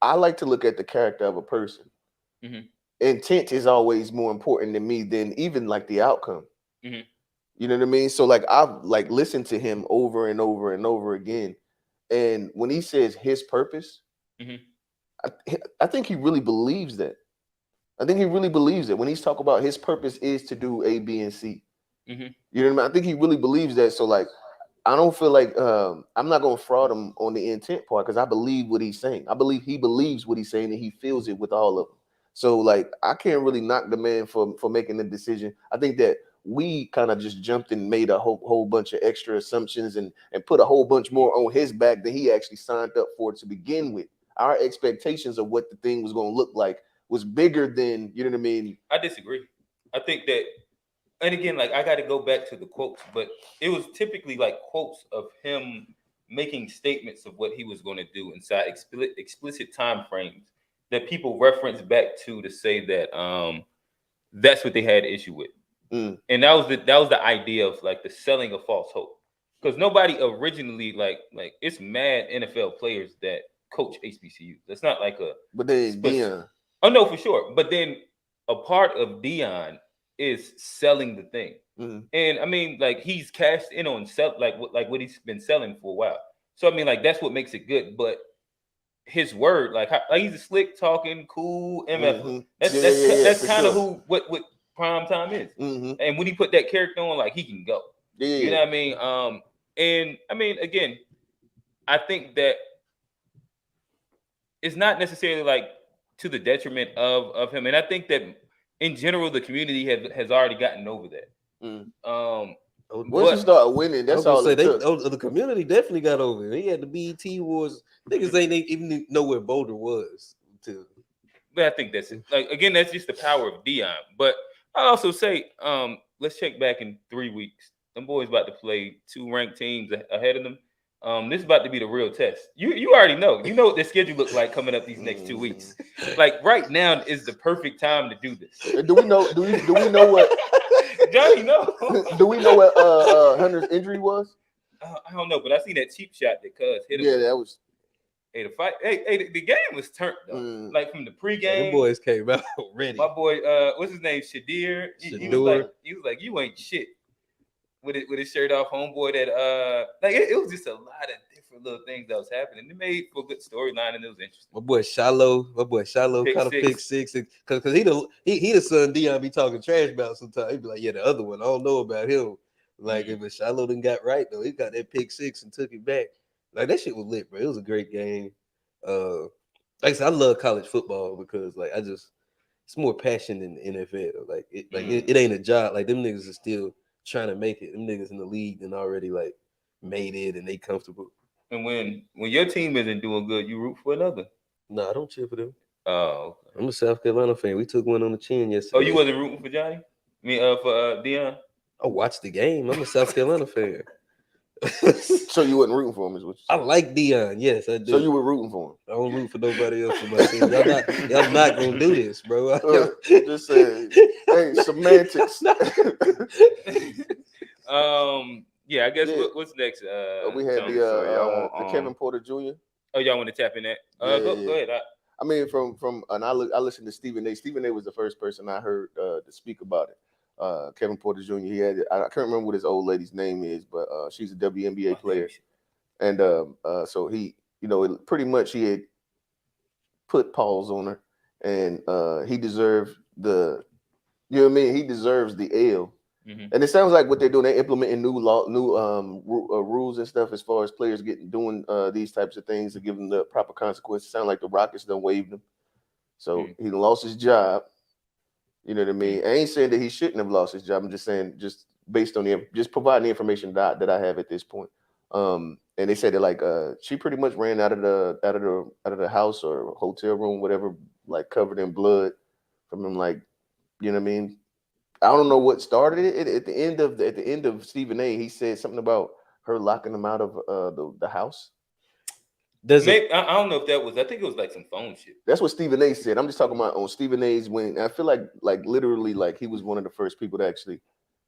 I like to look at the character of a person. Intent is always more important to me than even like the outcome. You know what I mean? So like I've like listened to him over and over and over again, and when he says his purpose, I think he really believes that. I think he really believes it when he's talking about his purpose is to do A, B, and C. You know what I mean? I think he really believes that. So like, I don't feel like I'm not gonna fraud him on the intent part because I believe what he's saying. I believe he believes what he's saying and he feels it with all of them. So like, I can't really knock the man for making the decision. I think that we kind of just jumped and made a whole bunch of extra assumptions and put a whole bunch more on his back than he actually signed up for to begin with. Our expectations of what the thing was going to look like was bigger than, you know what I mean? I disagree. I think that, and again, like I got to go back to the quotes, but it was typically like quotes of him making statements of what he was going to do inside explicit time frames that people reference back to say that that's what they had issue with. And that was the idea of like the selling of false hope, because nobody originally like it's mad NFL players that coach HBCUs. That's not like but then Deion. Oh no, for sure. But then a part of Deion is selling the thing. Mhm. And I mean, like he's cashed in on what he's been selling for a while. So I mean, like that's what makes it good. But his word, like he's a slick talking, cool MF. Mhm. That's Yeah, that's for kind of sure. what prime time is. Mhm. And when he put that character on, like he can go. Yeah, You know what I mean? And I mean, again, I think that it's not necessarily like to the detriment of him. And I think that in general, the community has already gotten over that. Mm. Once you But start winning, I was that's gonna all say it took. the community definitely got over it. He had the BET Awards. Niggas ain't even know where Boulder was. I think that's it. Like again, that's just the power of Deion. But I also say, let's check back in 3 weeks. Them boys about to play 2 ranked teams ahead of them. This is about to be the real test. You already know. You know what their schedule looks like coming up these next 2 weeks. Like right now is the perfect time to do this. And do we know? Do we know what? Johnny, no. Do we know what Hunter's injury was? I don't know, but I seen that cheap shot that Cuz hit him. Yeah, that was. Hey, the fight. Hey, the game was turned though. Like from the pregame. Yeah, them boys came out ready. My boy, what's his name? Shadir. He was like, you ain't shit. With his shirt off, homeboy. That it was just a lot of different little things that was happening. It made for a good storyline and it was interesting. My boy Shiloh caught a pick six because he the son Deion be talking trash about sometimes. He be like, yeah, the other one I don't know about him. Like if Shiloh done got right though, he got that pick six and took it back. Like that shit was lit, bro. It was a great game. Like I said, I love college football because like it's more passion than the NFL. Like it ain't a job. Like them niggas are still trying to make it. Them niggas in the league and already like made it and they comfortable. And when your team isn't doing good, you root for another. No, I don't cheer for them. Oh, okay. I'm a South Carolina fan. We took one on the chin yesterday. Oh, you wasn't rooting for Johnny? I mean, for Deion? I watched the game. I'm a South Carolina fan. So you wasn't rooting for him, is what you I like Deion. Yes, I do. So you were rooting for him. I don't root for nobody else for my team. Y'all not gonna do this, bro. Just saying. Hey, semantics. Yeah, I guess what's next? We had the Kevin Porter Jr. Oh, y'all want to tap in that? Go ahead. I mean, and I listened to Stephen A. Stephen A. was the first person I heard to speak about it. Kevin Porter Jr. He had I can't remember what his old lady's name is, but she's a WNBA player, and so he, pretty much he had put pause on her, and he deserved the, he deserves the L. Mm-hmm. And it sounds like what they're doing, they're implementing new rules and stuff as far as players doing these types of things to give them the proper consequences. Sound like the Rockets done waived him, so he lost his job. You know what I mean? I ain't saying that he shouldn't have lost his job. I'm just saying, just based on just providing the information that I have at this point. And they said that like she pretty much ran out of the house or hotel room, whatever, like covered in blood from him. Like, you know what I mean? I don't know what started it. At the end of Stephen A., he said something about her locking him out of the house. I don't know if that was. I think it was like some phone shit. That's what Stephen A. said. I'm just talking about on Stephen A.'s when I feel like literally like he was one of the first people to actually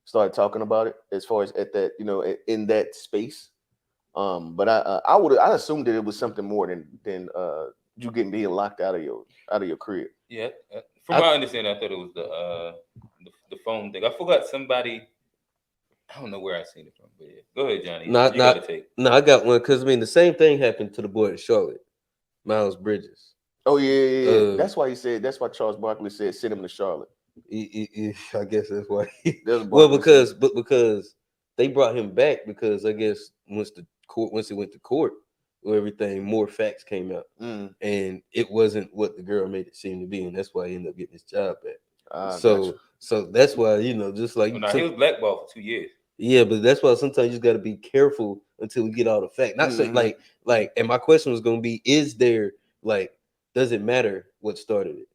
start talking about it as far as at that, in that space. But I assumed that it was something more than you being locked out of your crib. Yeah, from my understanding, I thought it was the phone thing. I forgot somebody. I don't know where I seen it from, but yeah. Go ahead, Johnny. No, I got one because the same thing happened to the boy in Charlotte, Miles Bridges. Oh yeah. That's why that's why Charles Barkley said send him to Charlotte. I guess that's why. Because they brought him back because I guess once it went to court, everything, more facts came out, and it wasn't what the girl made it seem to be, and that's why he ended up getting his job back. So that's why just like he was blackballed for 2 years. Yeah, but that's why sometimes you just got to be careful until we get all the facts. Not saying like, and my question was going to be: does it matter what started it,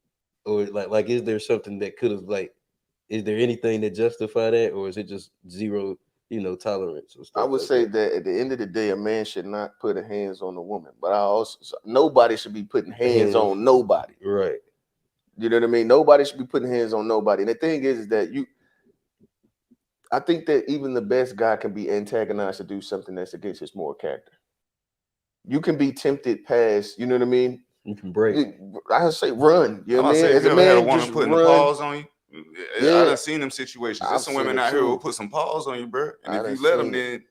or like is there something that could have is there anything that justify that, or is it just zero? Tolerance. Or stuff I would say that at the end of the day, a man should not put hands on a woman, but nobody should be putting hands on nobody. Right. You know what I mean? Nobody should be putting hands on nobody. And the thing is that I think that even the best guy can be antagonized to do something that's against his moral character. You can be tempted past, you know what I mean? You can break. I say run. You know what I mean? As a man, had a woman putting the paws on you. I done seen them situations. There's some women out here who will put some paws on you, bro. And if you let them, then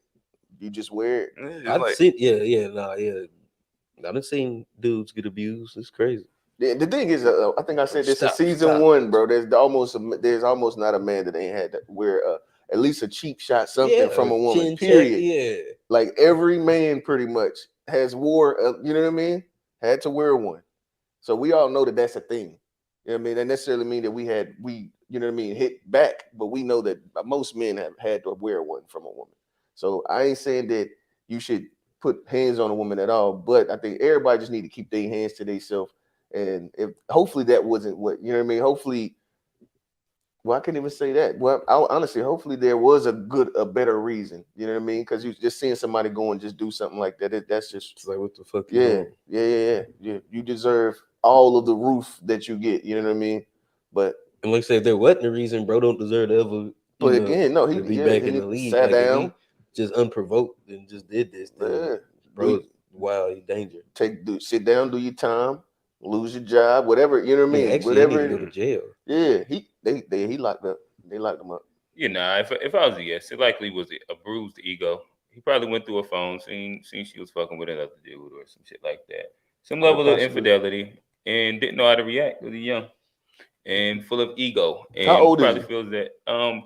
you just wear it. I've seen, I done seen dudes get abused. It's crazy. The thing is, I think I said this in season 1, bro. There's almost not a man that ain't had to wear at least a cheap shot, something from a woman. Period. Like every man pretty much has wore, you know what I mean? Had to wear one. So we all know that that's a thing. You know what I mean? That necessarily mean that we you know what I mean, hit back, but we know that most men have had to wear one from a woman. So I ain't saying that you should put hands on a woman at all, but I think everybody just need to keep their hands to themselves. And if hopefully that wasn't what, you know what I mean? Hopefully, well, I can't even say that. Well, honestly, hopefully there was a better reason. You know what I mean? Because you just seeing somebody go and just do something like that. That's just it's like, what the fuck? Yeah. You deserve all of the roof that you get. You know what I mean? But and like I said, if there wasn't a reason, bro, don't deserve to ever. But again, no, he be back in the league. Sat down, just unprovoked and just did this. Then, bro, wow, he's dangerous. Sit down, do your time. Lose your job, whatever, you know what I mean? Actually, whatever. He need to go to jail. Yeah, he locked up. They locked him up. You know, if I was a yes, it likely was a bruised ego. He probably went through a phone, seen she was fucking with another dude or some shit like that. Some level of infidelity, and didn't know how to react. Really young and full of ego. And how old probably is feels that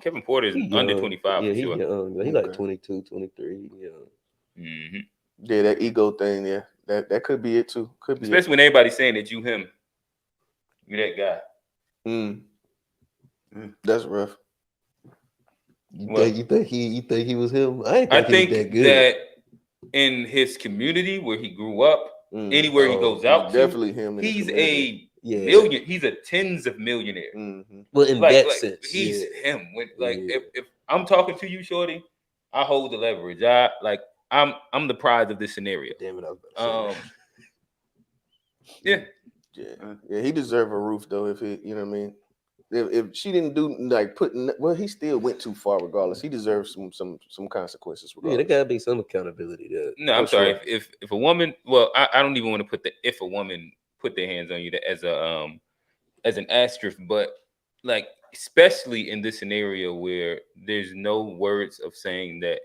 Kevin Porter is under 25 yeah, for sure. Young. He like 22, 23. Yeah. Mm-hmm. Yeah, that ego thing, yeah. That could be it too. Could be especially when everybody's saying that you him. You that guy. That's rough. You think he was him? I think he was that good. that in his community where he grew up, anywhere he goes out definitely to, him. He's a million. He's a tens of millionaire. Mm-hmm. Well, in that sense, he's him. When if I'm talking to you, shorty, I hold the leverage. I'm the prize of this scenario. Damn it, I was about to say yeah. He deserved a roof though. If he, you know what I mean. If she didn't do he still went too far. Regardless, he deserves some consequences. Regardless. Yeah, there gotta be some accountability there. No, I'm sorry. If a woman, well, I don't even want to put if a woman put their hands on you as an asterisk, but like especially in this scenario where there's no words of saying that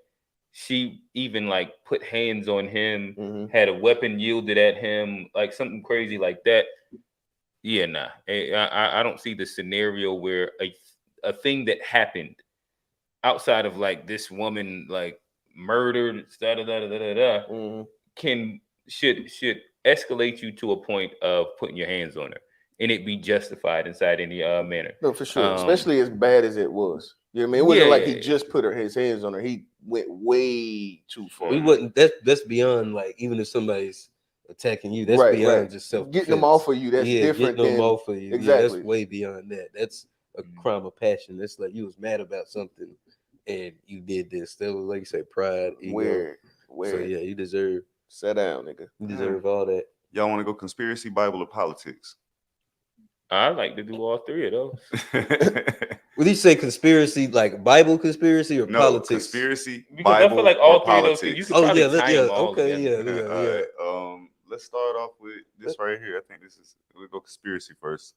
she even like put hands on him, had a weapon yielded at him, like something crazy like that. Yeah, nah. I don't see the scenario where a thing that happened outside of like this woman like murdered should escalate you to a point of putting your hands on her and it be justified inside any manner. No, for sure. Especially as bad as it was. You know what I mean? It wasn't like he just put his hands on her. He went way too far. We wouldn't. That's beyond like even if somebody's attacking you, that's beyond just self-defense. Getting them off of you, that's different. Getting them off of you, exactly. That's way beyond that. That's a crime of passion. That's like you was mad about something and you did this. That was like you say, pride, ego. Weird. So yeah, you deserve. Sit down, nigga. You deserve all that. Y'all want to go conspiracy, Bible, or politics? I like to do all three of those. Would you say conspiracy, like Bible conspiracy, or politics? Conspiracy, because Bible, I feel like all three politics. of those. You could probably tie them all together. All right. Let's start off with this right here. I think we'll go conspiracy first.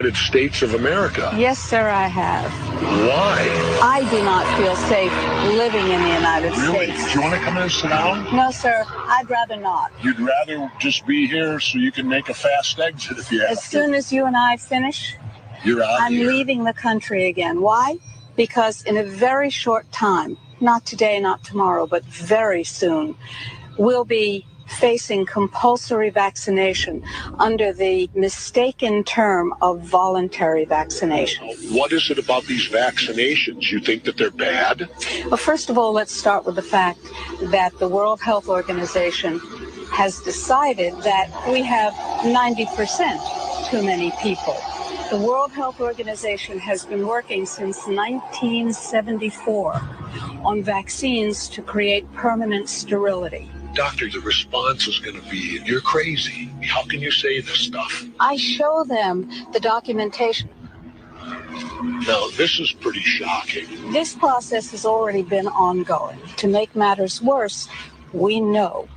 United States of America. Yes, sir, I have. Why? I do not feel safe living in the United States. Do you want to come in and sit down? No, sir, I'd rather not. You'd rather just be here so you can make a fast exit if you have As soon as you and I finish, you're out I'm leaving the country again. Why? Because in a very short time, not today, not tomorrow, but very soon, we'll be facing compulsory vaccination under the mistaken term of voluntary vaccination. What is it about these vaccinations? You think that they're bad? Well, first of all, let's start with the fact that the World Health Organization has decided that we have 90% too many people. The World Health Organization has been working since 1974 on vaccines to create permanent sterility. Doctor, the response is going to be, you're crazy. How can you say this stuff? I show them the documentation. Now, this is pretty shocking. This process has already been ongoing. To make matters worse, we know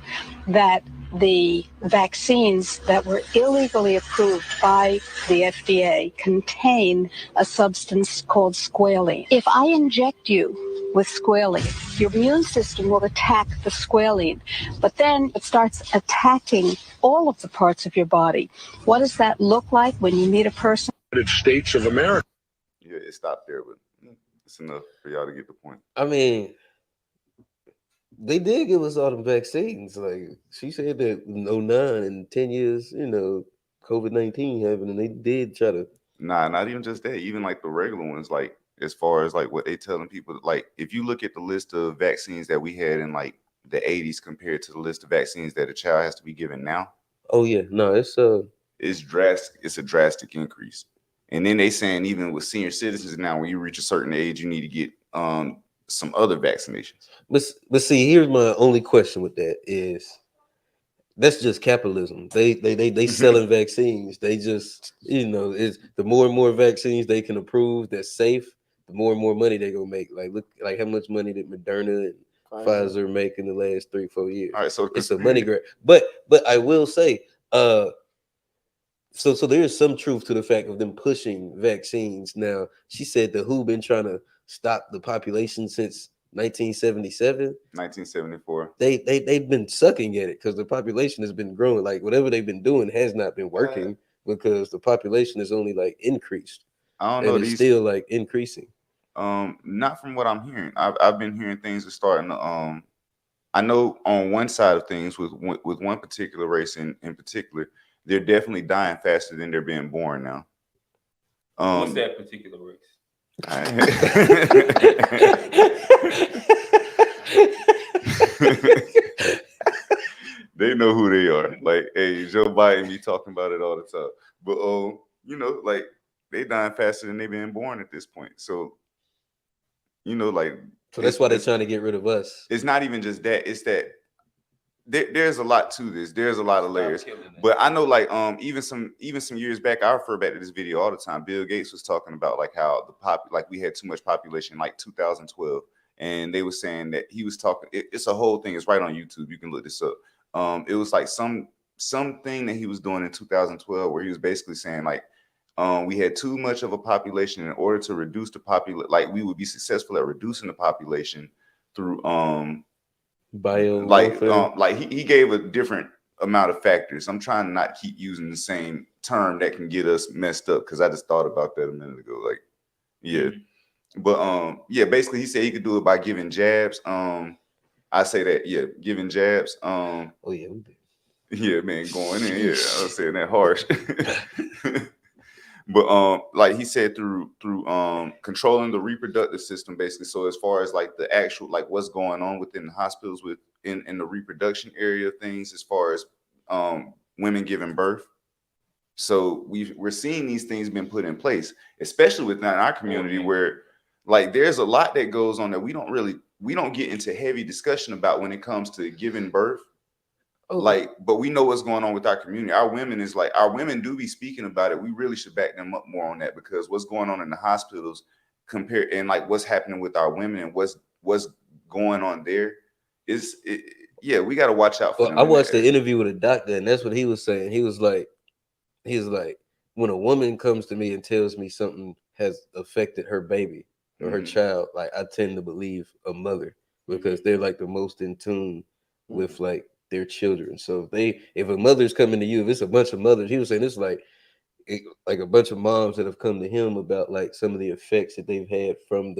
that the vaccines that were illegally approved by the FDA contain a substance called squalene. If I inject you with squalene, your immune system will attack the squalene, but then it starts attacking all of the parts of your body. What does that look like when you meet a person? United States of America. Yeah, it stopped there, but it's enough for y'all to get the point. I mean, they did give us all the vaccines. Like she said that in 09 and 10 years, COVID-19 happened, and they did try to. Nah, not even just that. Even like the regular ones, like as far as like what they telling people, like if you look at the list of vaccines that we had in like the 80s compared to the list of vaccines that a child has to be given now. Oh yeah, no, it's drastic. It's a drastic increase. And then they saying even with senior citizens now, when you reach a certain age, you need to get some other vaccinations. But see, here's my only question with that is that's just capitalism. They selling vaccines. They just it's the more and more vaccines they can approve that's safe, the more and more money they gonna make. Like look like how much money did Moderna and Pfizer make in the last 3-4 years. All right, so it's a money grab. But I will say, so there is some truth to the fact of them pushing vaccines. Now, she said the WHO been trying to stop the population since 1977, 1974. They've been sucking at it because the population has been growing. Like whatever they've been doing has not been working because the population is only like increased. I don't know. It's still like increasing. Not from what I'm hearing. I've been hearing things are starting to I know on one side of things with one particular race in particular, they're definitely dying faster than they're being born now. What's that particular race? They know who they are. Like, hey, Joe Biden be talking about it all the time. But like they dying faster than they been born at this point. So, like so that's why they're trying to get rid of us. It's not even just that. It's that there's a lot to this. There's a lot of layers. But I know, like, even some years back, I refer back to this video all the time. Bill Gates was talking about like how we had too much population, like 2012, and they were saying that he was talking. It's a whole thing. It's right on YouTube. You can look this up. It was like something that he was doing in 2012 where he was basically saying like, we had too much of a population. In order to reduce the population, like we would be successful at reducing the population through bio, like he gave a different amount of factors. I'm trying to not keep using the same term that can get us messed up because I just thought about that a minute ago. Like, yeah. But basically he said he could do it by giving jabs. I say that, yeah, giving jabs. Oh yeah, yeah, man, going in. Yeah, I was saying that harsh. But like he said, through controlling the reproductive system, basically. So as far as like the actual like what's going on within the hospitals in the reproduction area of things, as far as women giving birth. So we're seeing these things being put in place, especially within our community where like there's a lot that goes on that we don't get into heavy discussion about when it comes to giving birth. Like, but we know what's going on with our community. Our women do be speaking about it. We really should back them up more on that because what's going on in the hospitals compared and like what's happening with our women and what's going on there we got to watch out for them. I watched the interview with a doctor and that's what he was saying. He was like, when a woman comes to me and tells me something has affected her baby or her child, like I tend to believe a mother because they're like the most in tune with like their children. So if a mother's coming to you, if it's a bunch of mothers, he was saying it's like a bunch of moms that have come to him about like some of the effects that they've had from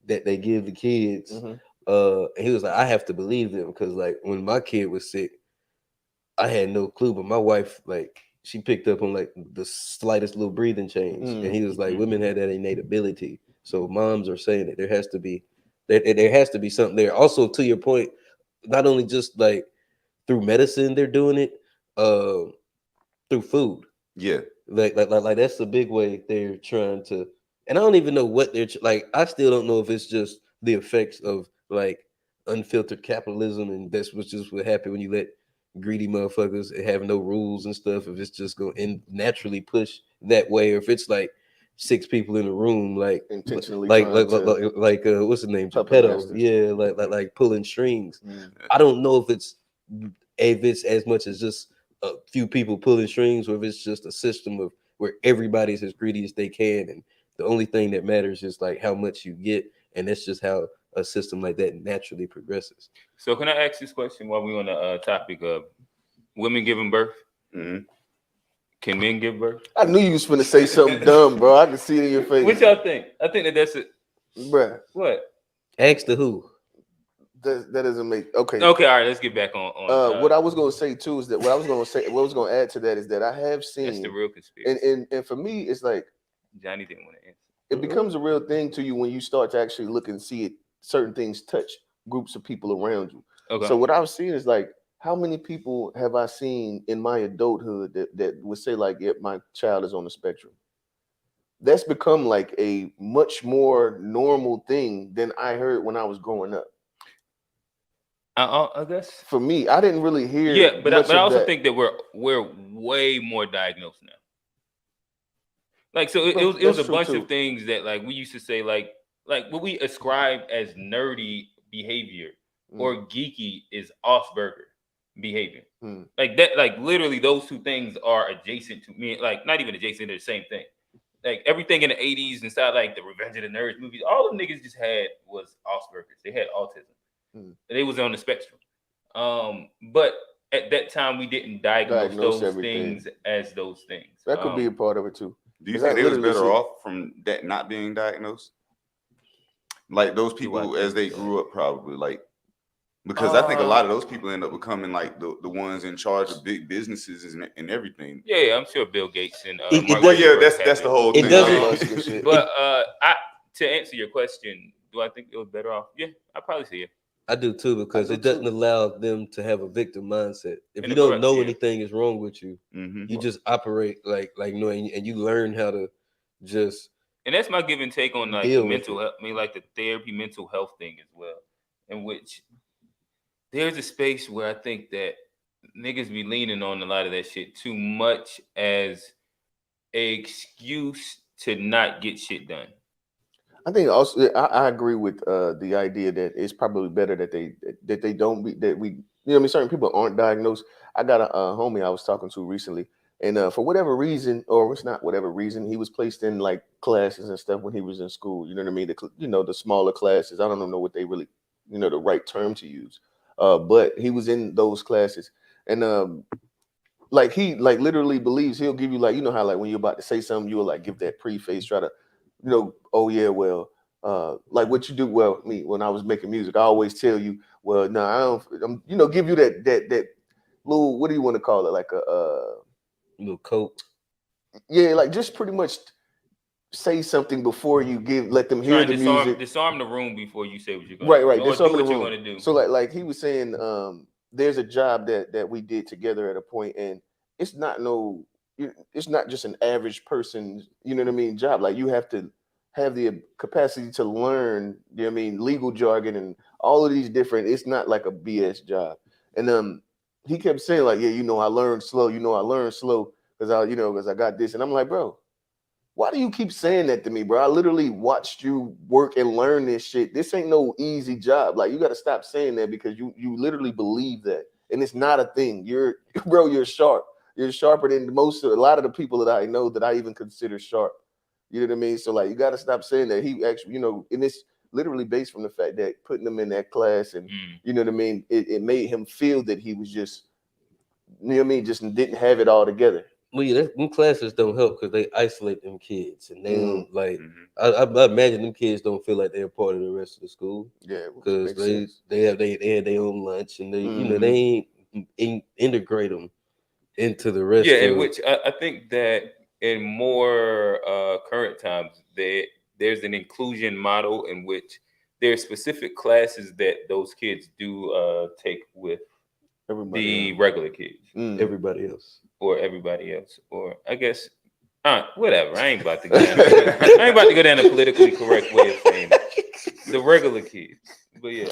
that they give the kids. And he was like, I have to believe them because like when my kid was sick, I had no clue, but my wife like she picked up on like the slightest little breathing change, and he was like, women had that innate ability. So moms are saying that there has to be something there. Also, to your point, not only just like through medicine, they're doing it through food. Yeah, like that's the big way they're trying to. And I don't even know what they're like. I still don't know if it's just the effects of like unfiltered capitalism, and that's what's just what happened when you let greedy motherfuckers have no rules and stuff. If it's just going to naturally push that way, or if it's like 6 people in a room, like intentionally, like what's the name, Geppetto? Yeah, like pulling strings. I don't know if it's if it's as much as just a few people pulling strings, or if it's just a system of where everybody's as greedy as they can, and the only thing that matters is like how much you get, and that's just how a system like that naturally progresses. So can I ask this question while we're on the topic of women giving birth? Mm-hmm. Can men give birth? I knew you was finna say something dumb, bro. I can see it in your face. What y'all think? I think that's it. Bruh, What? Ask the who. that doesn't make okay. Okay, all right. Let's get back on. What I was gonna say too is that what I was gonna add to that is that I have seen That's the real conspiracy. and for me it's like Johnny didn't want to answer. it becomes a real thing to you when you start to actually look and see it. Certain things touch groups of people around you. Okay. So what I've seen is like, how many people have I seen in my adulthood that would say like, "Yep, my child is on the spectrum." That's become like a much more normal thing than I heard when I was growing up. I guess For me, I didn't really hear. Yeah, but much I of also that. think that we're way more diagnosed now. Like so, it Well, was that's a true, bunch too. of things that like we used to say like what we ascribe as nerdy behavior or geeky is Asperger behavior. Like that, like literally those two things are adjacent to me. Like not even adjacent, they're the same thing. Like everything in the 80s and stuff, like the Revenge of the Nerds movies, all the niggas just had was Asperger's. They had autism. They was on the spectrum. But at that time we didn't diagnose those everything. things as those things. That could be a part of it too. Do you 'Cause I think they was literally better see- off from that not being diagnosed? Like those people as they grew up, probably like because I think a lot of those people end up becoming like the ones in charge of big businesses and everything. Yeah, I'm sure Bill Gates and It- Well, yeah, Zuckerberg that's had the it. whole It thing. doesn't- But to answer your question, do I think it was better off? Yeah, I probably see it. I do too, because do it doesn't too. allow them to have a victim mindset. If And you the don't correct- know yeah. anything is wrong with you, you just operate like knowing, and you learn how to just And that's my give and take on like Deal the with mental it. health, I mean like the therapy mental health thing as well, in which there's a space where I think that niggas be leaning on a lot of that shit too much as a excuse to not get shit done. I think also I agree with the idea that it's probably better that they don't be that we, you know what I mean, certain people aren't diagnosed. I got a homie I was talking to recently, and for whatever reason, or it's not whatever reason, he was placed in like classes and stuff when he was in school. You know what I mean? The smaller classes. I don't know what they really, the right term to use. But he was in those classes, and like he like literally believes he'll give you like, how like when you're about to say something, you'll like give that preface, try to, oh yeah, well, like what you do. Well, me when I was making music, I always tell you, well, no, I don't. Give you that little, what do you want to call it, like a little coat. Yeah, like just pretty much say something before you let them hear the music. Disarm the room before you say what you're going to do. Right. Or Disarm do the what you're room. going to do. So like he was saying, there's a job that we did together at a point, and it's not just an average person's, job. Like you have to have the capacity to learn, legal jargon and all of these different. It's not like a BS job. And he kept saying like, yeah, I learned slow. I learned slow because I got this, and I'm like, bro, why do you keep saying that to me, bro? I literally watched you work and learn this shit. This ain't no easy job. Like, you got to stop saying that because you literally believe that, and it's not a thing. You're sharp. You're sharper than a lot of the people that I know that I even consider sharp. You know what I mean? So like, you got to stop saying that. He actually, and it's literally based from the fact that putting him in that class, and you know what I mean, it made him feel that he was just, just didn't have it all together. Well, yeah, them classes don't help because they isolate them kids, and they don't like. I imagine them kids don't feel like they're a part of the rest of the school. Yeah, because they have their own lunch, and they they ain't integrate them into the rest. Yeah, in which I think that in more current times, there's an inclusion model in which there's specific classes that those kids do take with the regular kids. Everybody else. Or everybody else. Or I guess whatever. I ain't about to go down. I ain't about to go down the politically correct way of saying it. The regular kids. But yeah.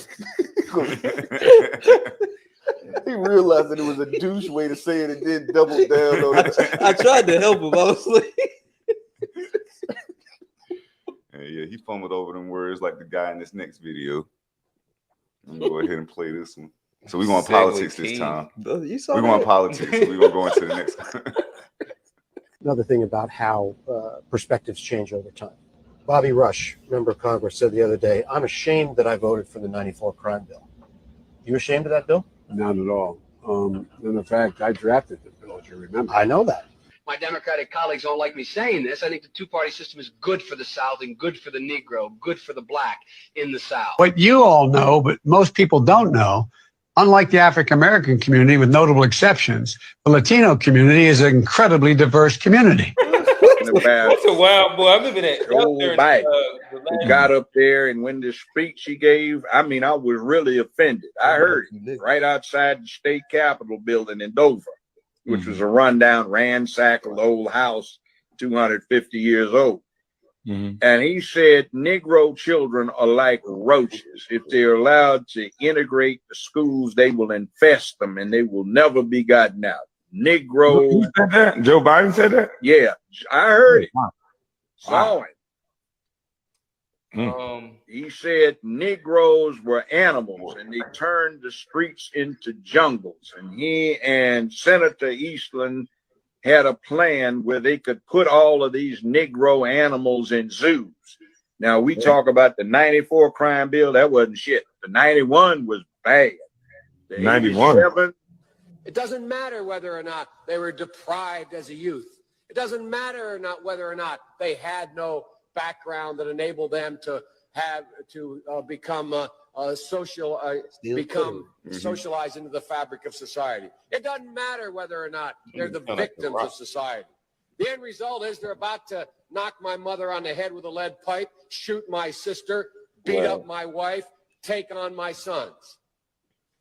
He realized that it was a douche way to say it and then doubled down on it. I tried to help him. I was like, yeah, he fumbled over them words like the guy in this next video. I'm gonna go ahead and play this one. So we're going Segue politics this king. time. You saw We're going that? politics. So we're going to go into the next. Another thing about how perspectives change over time. Bobby Rush, member of Congress, said the other day, "I'm ashamed that I voted for the '94 crime bill." You ashamed of that bill? Not at all. In fact, I drafted the bill, as you remember. I know that. My Democratic colleagues don't like me saying this. I think the two-party system is good for the South and good for the Negro, good for the black in the South. What you all know, but most people don't know, unlike the African-American community, with notable exceptions, the Latino community is an incredibly diverse community. That's a wild boy. I remember that. Joe Biden got up there and when the speech he gave, I mean, I was really offended. I heard it right outside the state capitol building in Dover, which was a rundown, ransacked old house, 250 years old. And he said, Negro children are like roaches. If they're allowed to integrate the schools, they will infest them and they will never be gotten out. Negro. Who said that? Joe Biden said that? Yeah, I heard it. Saw it. He said Negroes were animals and they turned the streets into jungles. And he and Senator Eastland had a plan where they could put all of these Negro animals in zoos. Now, we talk about the 94 crime bill. That wasn't shit. The 91 was bad. The 91. 87, it doesn't matter whether or not they were deprived as a youth. It doesn't matter or not whether or not they had no background that enabled them to become socialized into the fabric of society. It doesn't matter whether or not they're the victims of society. The end result is they're about to knock my mother on the head with a lead pipe, shoot my sister, beat up my wife, take on my sons.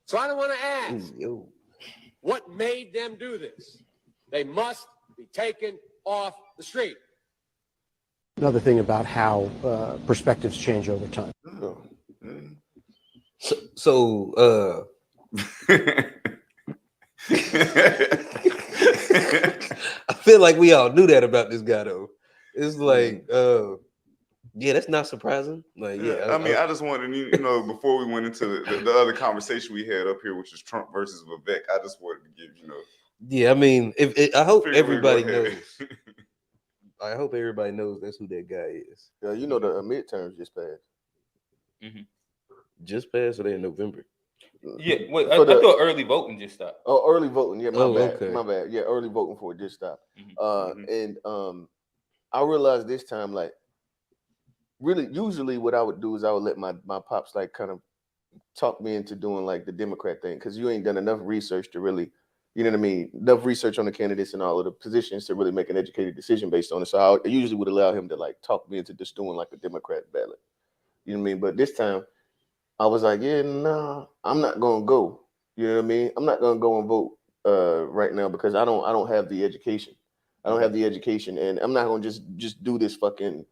So I don't want to ask what made them do this. They must be taken off the street. Another thing about how perspectives change over time. So I feel like we all knew that about this guy though. It's like yeah, that's not surprising. Like I mean, I just wanted to, before we went into the other conversation we had up here, which is Trump versus Vivek, I just wanted to give yeah, I mean, I hope everybody knows. I hope everybody knows that's who that guy is. Yeah, the midterms just passed. Just passed, or they in November? Yeah, wait, I thought early voting just stopped. Oh, early voting. Yeah, my bad. Okay. My bad. Yeah, early voting for it just stopped. And I realized this time, like, really, usually what I would do is I would let my pops like kind of talk me into doing like the Democrat thing, because you ain't done enough research to really, you know what I mean, enough research on the candidates and all of the positions to really make an educated decision based on it. So I usually would allow him to like talk me into just doing like a Democrat ballot. You know what I mean? But this time I was like, yeah, nah, I'm not gonna go. You know what I mean? I'm not gonna go and vote right now because I don't have the education. I don't have the education, and I'm not gonna just do this fucking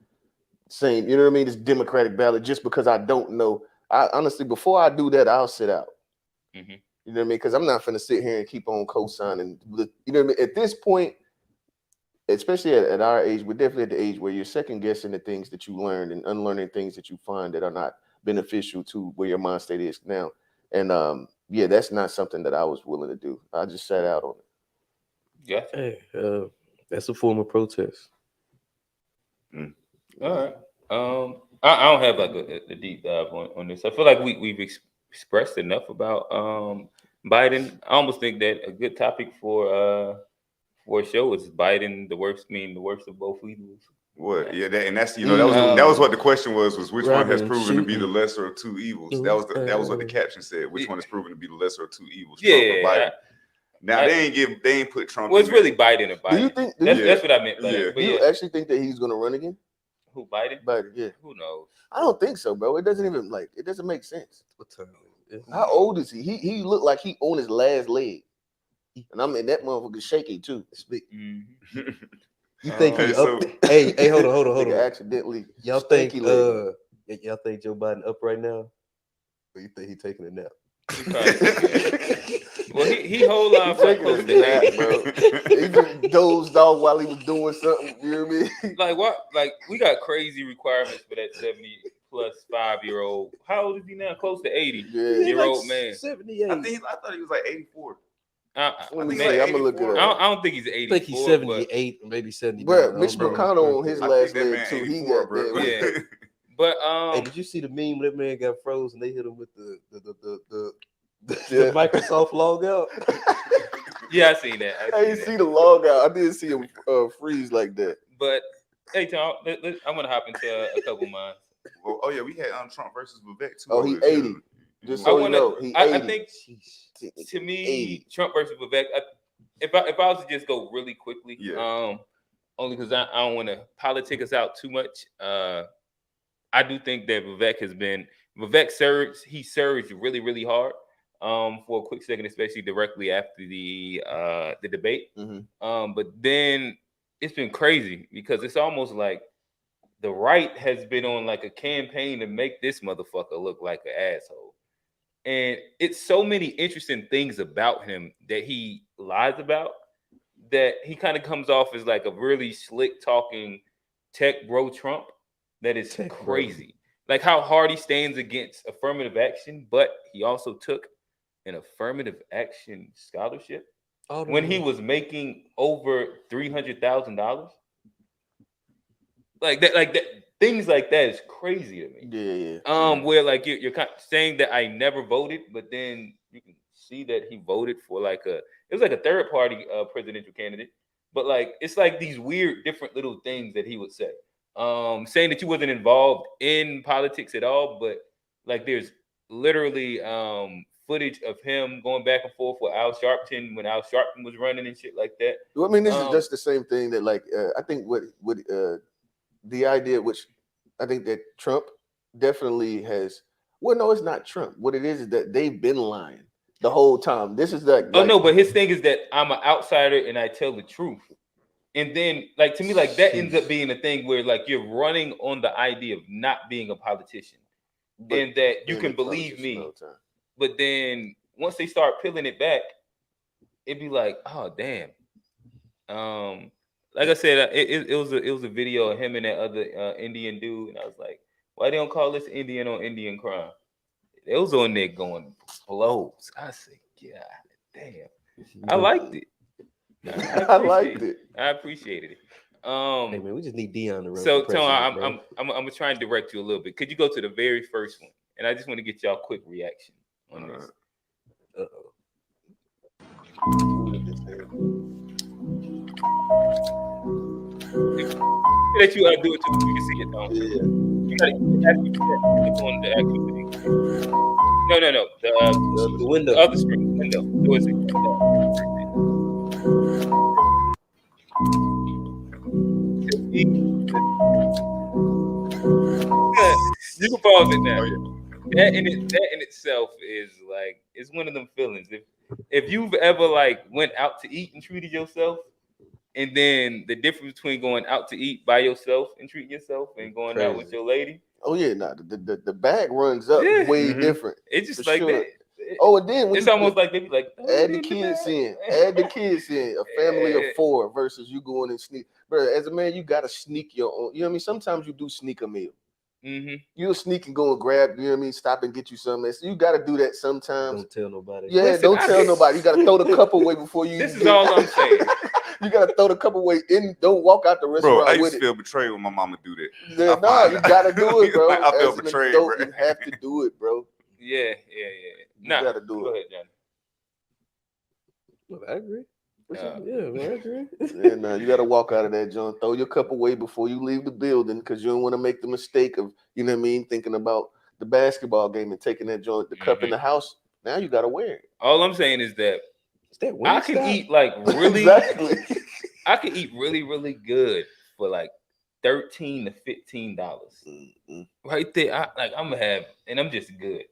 same, you know what I mean, this Democratic ballot just because I don't know. I honestly, before I do that, I'll sit out. You know what I mean? Because I'm not finna sit here and keep on co-signing. You know what I mean? At this point, especially at our age, we're definitely at the age where you're second guessing the things that you learned and unlearning things that you find that are not beneficial to where your mind state is now. And yeah, that's not something that I was willing to do. I just sat out on it. Yeah. Hey, that's a form of protest. All right. I don't have like a deep dive on this. I feel like we've expressed enough about Biden. I almost think that a good topic for a show is Biden the worst of both evils. What? Yeah, that's that was what the question was which one has proven to be the lesser of two evils. That was what the caption said. Which one is proven to be the lesser of two evils? Trump or Biden? Now they ain't put Trump. Well, it's really Biden and Biden. Do you think that's what I meant. By do you actually think that he's gonna run again? Who, Biden? Biden, yeah. Who knows? I don't think so, bro. It doesn't even it doesn't make sense. What time is it? How old is he? He looked like he on his last leg. And I mean that motherfucker shaky too. You think he up? Hey, hold on. Accidentally. Y'all think Joe Biden up right now? Or you think he taking a nap? Well, he whole life like close to 80, bro. He just dozed off while he was doing something. You know what I mean? Like what? Like we got crazy requirements for that 70+ plus 5-year-old. How old is he now? Close to 80-year-old man. 78. I thought he was like 84. Let me see. I'm gonna look it up. I don't think he's 84. I think he's 78 or maybe 79. Bro, Mitch McConnell on his last leg too. He got that. Yeah. But hey, did you see the meme that man got froze and they hit him with the Microsoft logo? Yeah, I seen that. I didn't see the log out. I didn't see him freeze like that. But hey, Tom, I'm gonna hop into a couple of mine. Well, oh yeah, we had Trump versus Vivek too. Oh, he 80. Just so you know, he 80. I think to me, 80. Trump versus Vivek. If I was to just go really quickly, only because I don't want to politic us out too much. I do think that Vivek surged really, really hard for a quick second, especially directly after the debate. But then it's been crazy because it's almost like the right has been on like a campaign to make this motherfucker look like an asshole. And it's so many interesting things about him that he lies about that he kind of comes off as like a really slick talking tech bro Trump. That is crazy. Like how hard he stands against affirmative action, but he also took an affirmative action scholarship when he was making over $300,000. Like that, things like that is crazy to me. Yeah. Where like you're kind of saying that I never voted, but then you can see that he voted for it was like a third party presidential candidate. But like it's like these weird different little things that he would say. Saying that you wasn't involved in politics at all, but like there's literally footage of him going back and forth with Al Sharpton when Al Sharpton was running and shit like that. Well, I mean, this is just the same thing that like I think what the idea which I think that Trump definitely has. Well, no, it's not Trump. What it is that they've been lying the whole time. This is like no, but his thing is that I'm an outsider and I tell the truth. And then, like, to me, like, that ends up being a thing where, like, you're running on the idea of not being a politician and that you can believe me. But then once they start peeling it back, it'd be like, oh, damn. Like I said, it was a video of him and that other Indian dude. And I was like, why they don't call this Indian on Indian crime? They was on there going blows. I said, God damn. I liked it. I liked it. I appreciated it. Hey man, we just need Deion to run. So Tom, I'm gonna try and direct you a little bit. Could you go to the very first one? And I just want to get y'all quick reaction on this. That you do it too, you can see it, Tom. You gotta on the actual thing. No. The window. The other screen. Window. You can pause it now. That in itself is like it's one of them feelings. If you've ever like went out to eat and treated yourself, and then the difference between going out to eat by yourself and treating yourself and going out with your lady. Oh yeah, the bag runs up way different. It's just like that. And then it's almost like they be like, add the kids in. Add the kids in. A family of 4 versus you going and sneak. Bro, as a man, you gotta sneak your own. You know what I mean? Sometimes you do sneak a meal. You'll sneak and go and grab. You know what I mean? Stop and get you something. So you gotta do that sometimes. Don't tell nobody. Yeah, listen, don't tell nobody. You gotta throw the cup away before you. This is all I'm saying. You gotta throw the cup away. Don't walk out the restaurant. Bro, I used with to feel betrayed when my mama do that. Yeah, nah, you gotta do it, bro. I feel betrayed, bro. You have to do it, bro. Yeah. You gotta do it. Go ahead, Johnny. Well, I agree. I agree. Yeah, nah, you gotta walk out of that joint. Throw your cup away before you leave the building because you don't want to make the mistake of, you know what I mean, thinking about the basketball game and taking that joint, the cup in the house. Now you gotta wear it. All I'm saying is that I can eat like really exactly. I can eat really, really good for like $13 to $15. Right there. I'm gonna have, and I'm just good.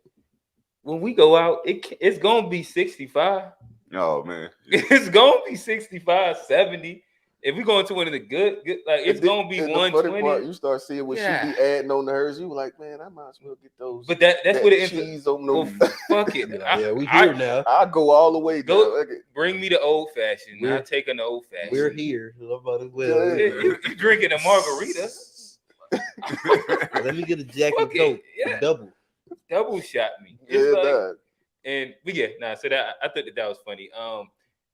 When we go out, it's gonna be 65. Oh man, it's gonna be 65, 70. If we go into one of the good, like it's gonna be 120. You start seeing what she be adding on to hers. You were like, man, I might as well get those. But that's what it cheese on those. Fuck it. We here now. I go all the way down. Bring me the old fashioned. I'll take an old fashioned. We're here. You drinking a margarita? Let me get a jack of dope. Yeah. Double shot me. Yeah, It's like, dog. but yeah, so that I thought that was funny.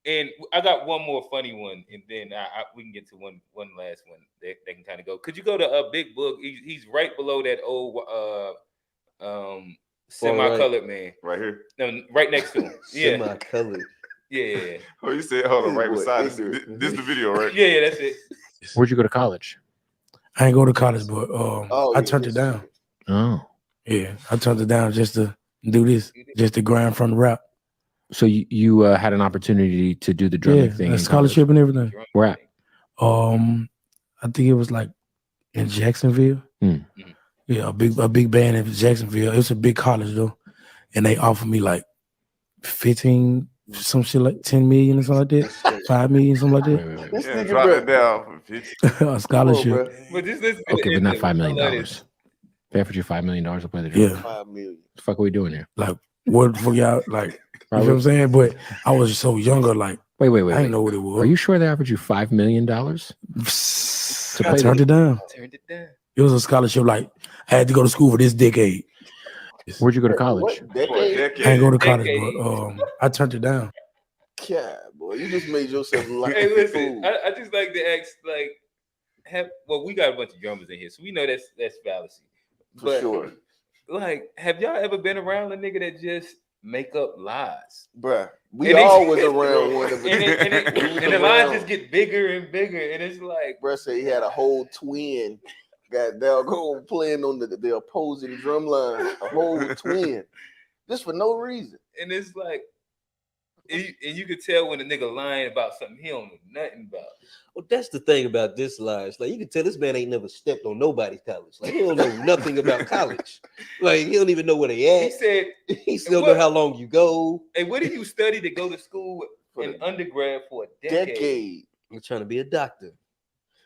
And I got one more funny one, and then we can get to one last one that can kind of go. Could you go to Big Book? He's right below that old semi-colored man. Right here. No, right next to him. Yeah. Semi-colored. Yeah. Oh, you said hold on, right beside us. This is the video, right? Yeah, that's it. Where'd you go to college? I ain't go to college, but I turned it down. Oh. Yeah, I turned it down just to do this, just to grind from the rap. So you had an opportunity to do the drumming thing, a scholarship and everything. Where at? I think it was like in Jacksonville. Yeah, a big band in Jacksonville. It was a big college though, and they offered me like 15, some shit like 10 million or something like that, 5 million, something like that. Yeah, drop it down for 50. A scholarship. But just listen. Okay, but not $5 million. They offered you $5 million to play the drum. Yeah. 5 million. What the fuck are we doing here? Like, what the fuck y'all like? You know what I'm saying? But I was so younger, like, wait. I didn't know what it was. Are you sure they offered you $5 million? I turned it down. It was a scholarship. Like, I had to go to school for this decade. Where'd you go to college? What decade? I ain't go to college, but I turned it down. Yeah, boy, you just made yourself look like Hey, a listen, fool. I just like to ask, like, we got a bunch of drummers in here, so we know that's fallacy. For sure. Like, have y'all ever been around a nigga that just make up lies? Bruh, we always around one of them. And the lies just get bigger and bigger, and it's like, bruh said he had a whole twin, got doggone playing on the opposing drum line, a whole twin, just for no reason. And it's like, and you could tell when a nigga lying about something he don't know nothing about. Well, that's the thing about this lie. It's like you can tell this man ain't never stepped on nobody's college. Like he don't know nothing about college. Like he don't even know where they at. He said he still know how long you go. Hey, what did you study to go to school in undergrad for a decade? You're trying to be a doctor.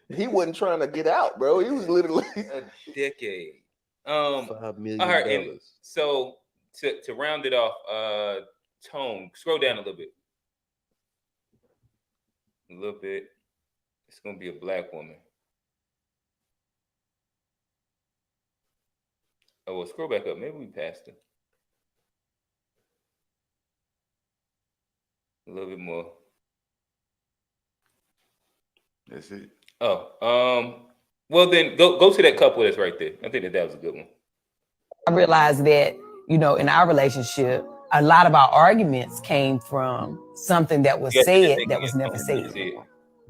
He wasn't trying to get out, bro. He was literally a decade. $5 million. All right, and so to round it off, Tone, scroll down a little bit. A little bit. It's gonna be a black woman. Oh, well, scroll back up. Maybe we passed her. A little bit more. That's it. Oh, well then go to that couple that's right there. I think that was a good one. I realized that, in our relationship, a lot of our arguments came from something that was said that was never said.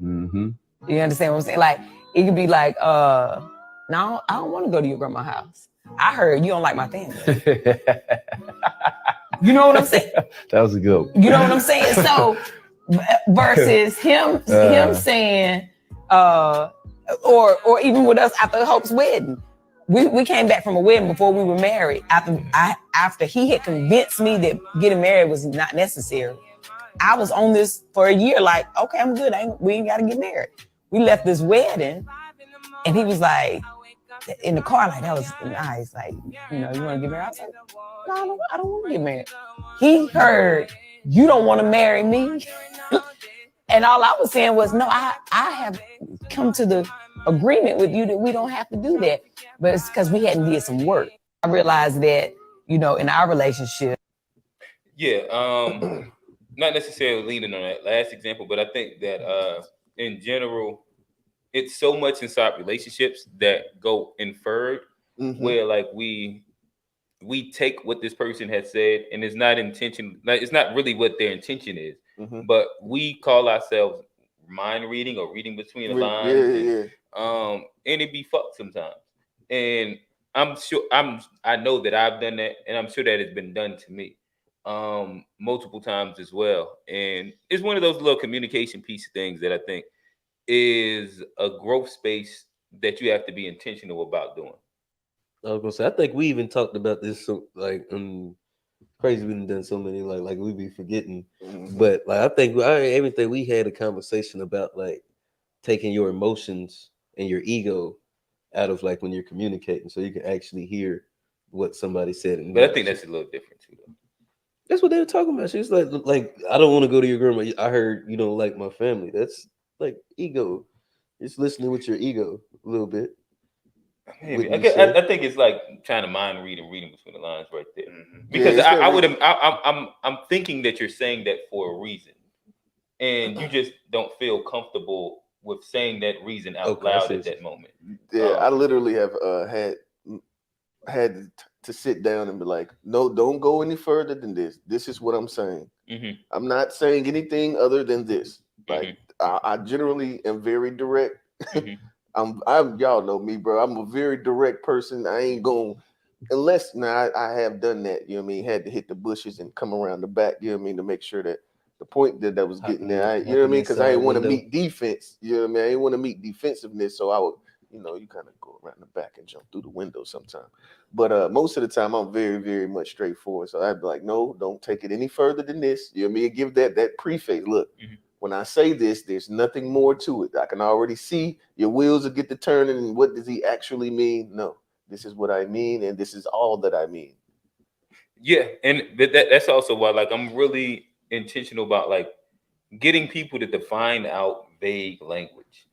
Mm-hmm. You understand what I'm saying? Like, it could be like, no, I don't want to go to your grandma's house. I heard you don't like my family. You know what I'm saying? That was a good one. You know what I'm saying? So, versus him saying, or even with us after Hope's wedding. We came back from a wedding before we were married. After he had convinced me that getting married was not necessary, I was on this for a year. Like, okay, I'm good. We ain't got to get married. We left this wedding, and he was like, in the car, like that was nice. Like, you want to get married? I was like, no, I don't want to get married. He heard you don't want to marry me, and all I was saying was, no, I have come to the agreement with you that we don't have to do that. But it's because we hadn't did some work. I realized that, in our relationship. Yeah, not necessarily leaning on that last example, but I think that in general, it's so much inside relationships that go inferred, where like we take what this person has said, and it's not intention, like it's not really what their intention is, but we call ourselves mind reading or reading between the lines. And it be fucked sometimes. And I know that I've done that, and I'm sure that it's been done to me multiple times as well. And it's one of those little communication piece things that I think is a growth space that you have to be intentional about doing. I was gonna say, I think we even talked about this, so like crazy we done so many, like we be forgetting. But like I even think we had a conversation about like taking your emotions and your ego out of like when you're communicating, so you can actually hear what somebody said. But I think that's a little different too, though. That's what they were talking about. She's like, I don't want to go to your grandma. I heard you don't like my family. That's like ego. It's listening with your ego a little bit. Maybe. I think it's like trying to mind reading between the lines right there. Because I'm thinking that you're saying that for a reason, and you just don't feel comfortable with saying that reason out loud at that moment. Yeah, I literally have had to sit down and be like, no, don't go any further than this. This is what I'm saying. I'm not saying anything other than this. Like I generally am very direct. I'm y'all know me, bro. I'm a very direct person. I ain't going unless I have done that, you know what I mean, had to hit the bushes and come around the back, you know what I mean, to make sure that the point that was getting there, you know what I mean, because I didn't want to meet defense, you know what I mean, I didn't want to meet defensiveness, so I would, you know, you kind of go around the back and jump through the window sometimes. But most of the time I'm very, very much straightforward. So I'd be like, no, don't take it any further than this. You know what I mean? Give that preface. Look, when I say this, there's nothing more to it. I can already see your wheels will get to turning. And what does he actually mean? No, this is what I mean, and this is all that I mean. Yeah, and that's also why, like, I'm really intentional about like getting people to define out vague language.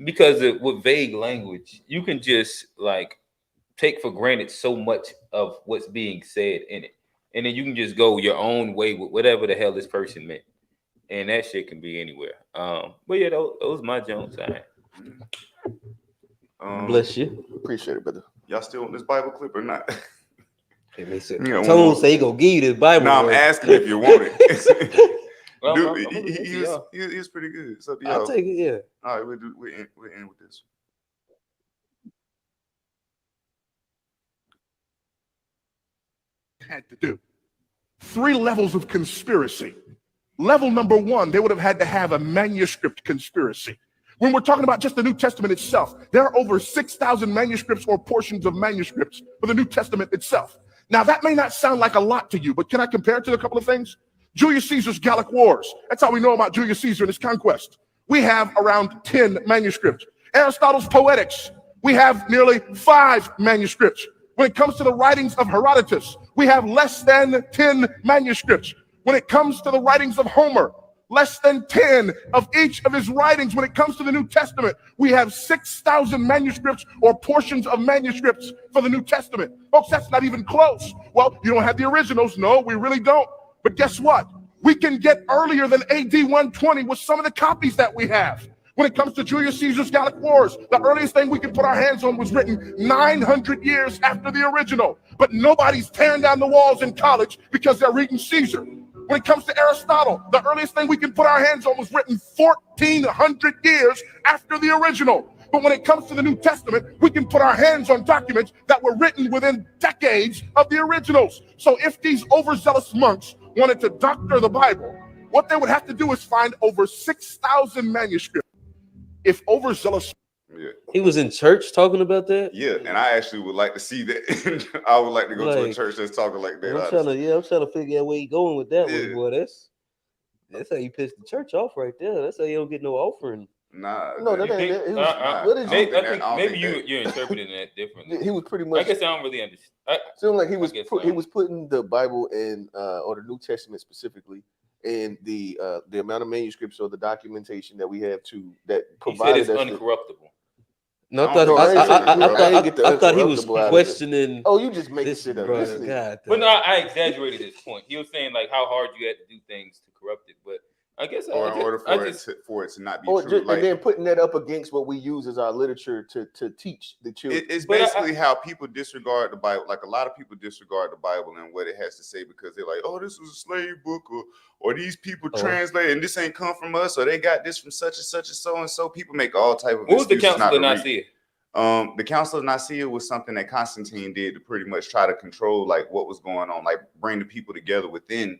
Because with vague language, you can just like take for granted so much of what's being said in it, and then you can just go your own way with whatever the hell this person meant, and that shit can be anywhere. But yeah, those my Jones. Bless you. Appreciate it, brother. Y'all still want this Bible clip or not? Tone say he gonna give you this Bible. No, I'm asking if you want it. Well, Dude, he was pretty good. It's up to y'all. I'll take it. Yeah. All right, we'll end with this. Had to do 3 levels of conspiracy. Level number 1, they would have had to have a manuscript conspiracy. When we're talking about just the New Testament itself, there are over 6,000 manuscripts or portions of manuscripts for the New Testament itself. Now, that may not sound like a lot to you, but can I compare it to a couple of things? Julius Caesar's Gallic Wars. That's how we know about Julius Caesar and his conquest. We have around 10 manuscripts. Aristotle's Poetics. We have nearly 5 manuscripts. When it comes to the writings of Herodotus, we have less than 10 manuscripts. When it comes to the writings of Homer, less than 10 of each of his writings. When it comes to the New Testament, we have 6,000 manuscripts or portions of manuscripts for the New Testament. Folks, that's not even close. Well, you don't have the originals. No, we really don't. But guess what? We can get earlier than AD 120 with some of the copies that we have. When it comes to Julius Caesar's Gallic Wars, the earliest thing we can put our hands on was written 900 years after the original. But nobody's tearing down the walls in college because they're reading Caesar. When it comes to Aristotle, the earliest thing we can put our hands on was written 1,400 years after the original. But when it comes to the New Testament, we can put our hands on documents that were written within decades of the originals. So if these overzealous monks wanted to doctor the Bible, what they would have to do is find over 6,000 manuscripts. If overzealous... He was in church talking about that? Yeah, and I actually would like to see that. I would like to go to a church that's talking like that. I'm trying to figure out where he going with that one, boy. That's how you piss the church off right there. That's how you don't get no offering. Nah, no, that ain't it. Maybe you're interpreting that differently. He was pretty much. I guess I don't really understand. Seemed like he was putting the Bible in or the New Testament specifically, and the amount of manuscripts or the documentation that we have that provided us uncorruptible. No, I thought he was questioning. Oh, you just making shit up. But no, I exaggerated his point. He was saying like how hard you had to do things to corrupt it, but I guess in order for it to not be true, and then putting that up against what we use as our literature to teach the children. It's basically how people disregard the Bible. Like a lot of people disregard the Bible and what it has to say because they're like, "Oh, this was a slave book," or these people translate and this ain't come from us, or they got this from such and such and so and so. People make all type of. What was the Council of Nicaea? The Council of Nicaea was something that Constantine did to pretty much try to control like what was going on, like bring the people together within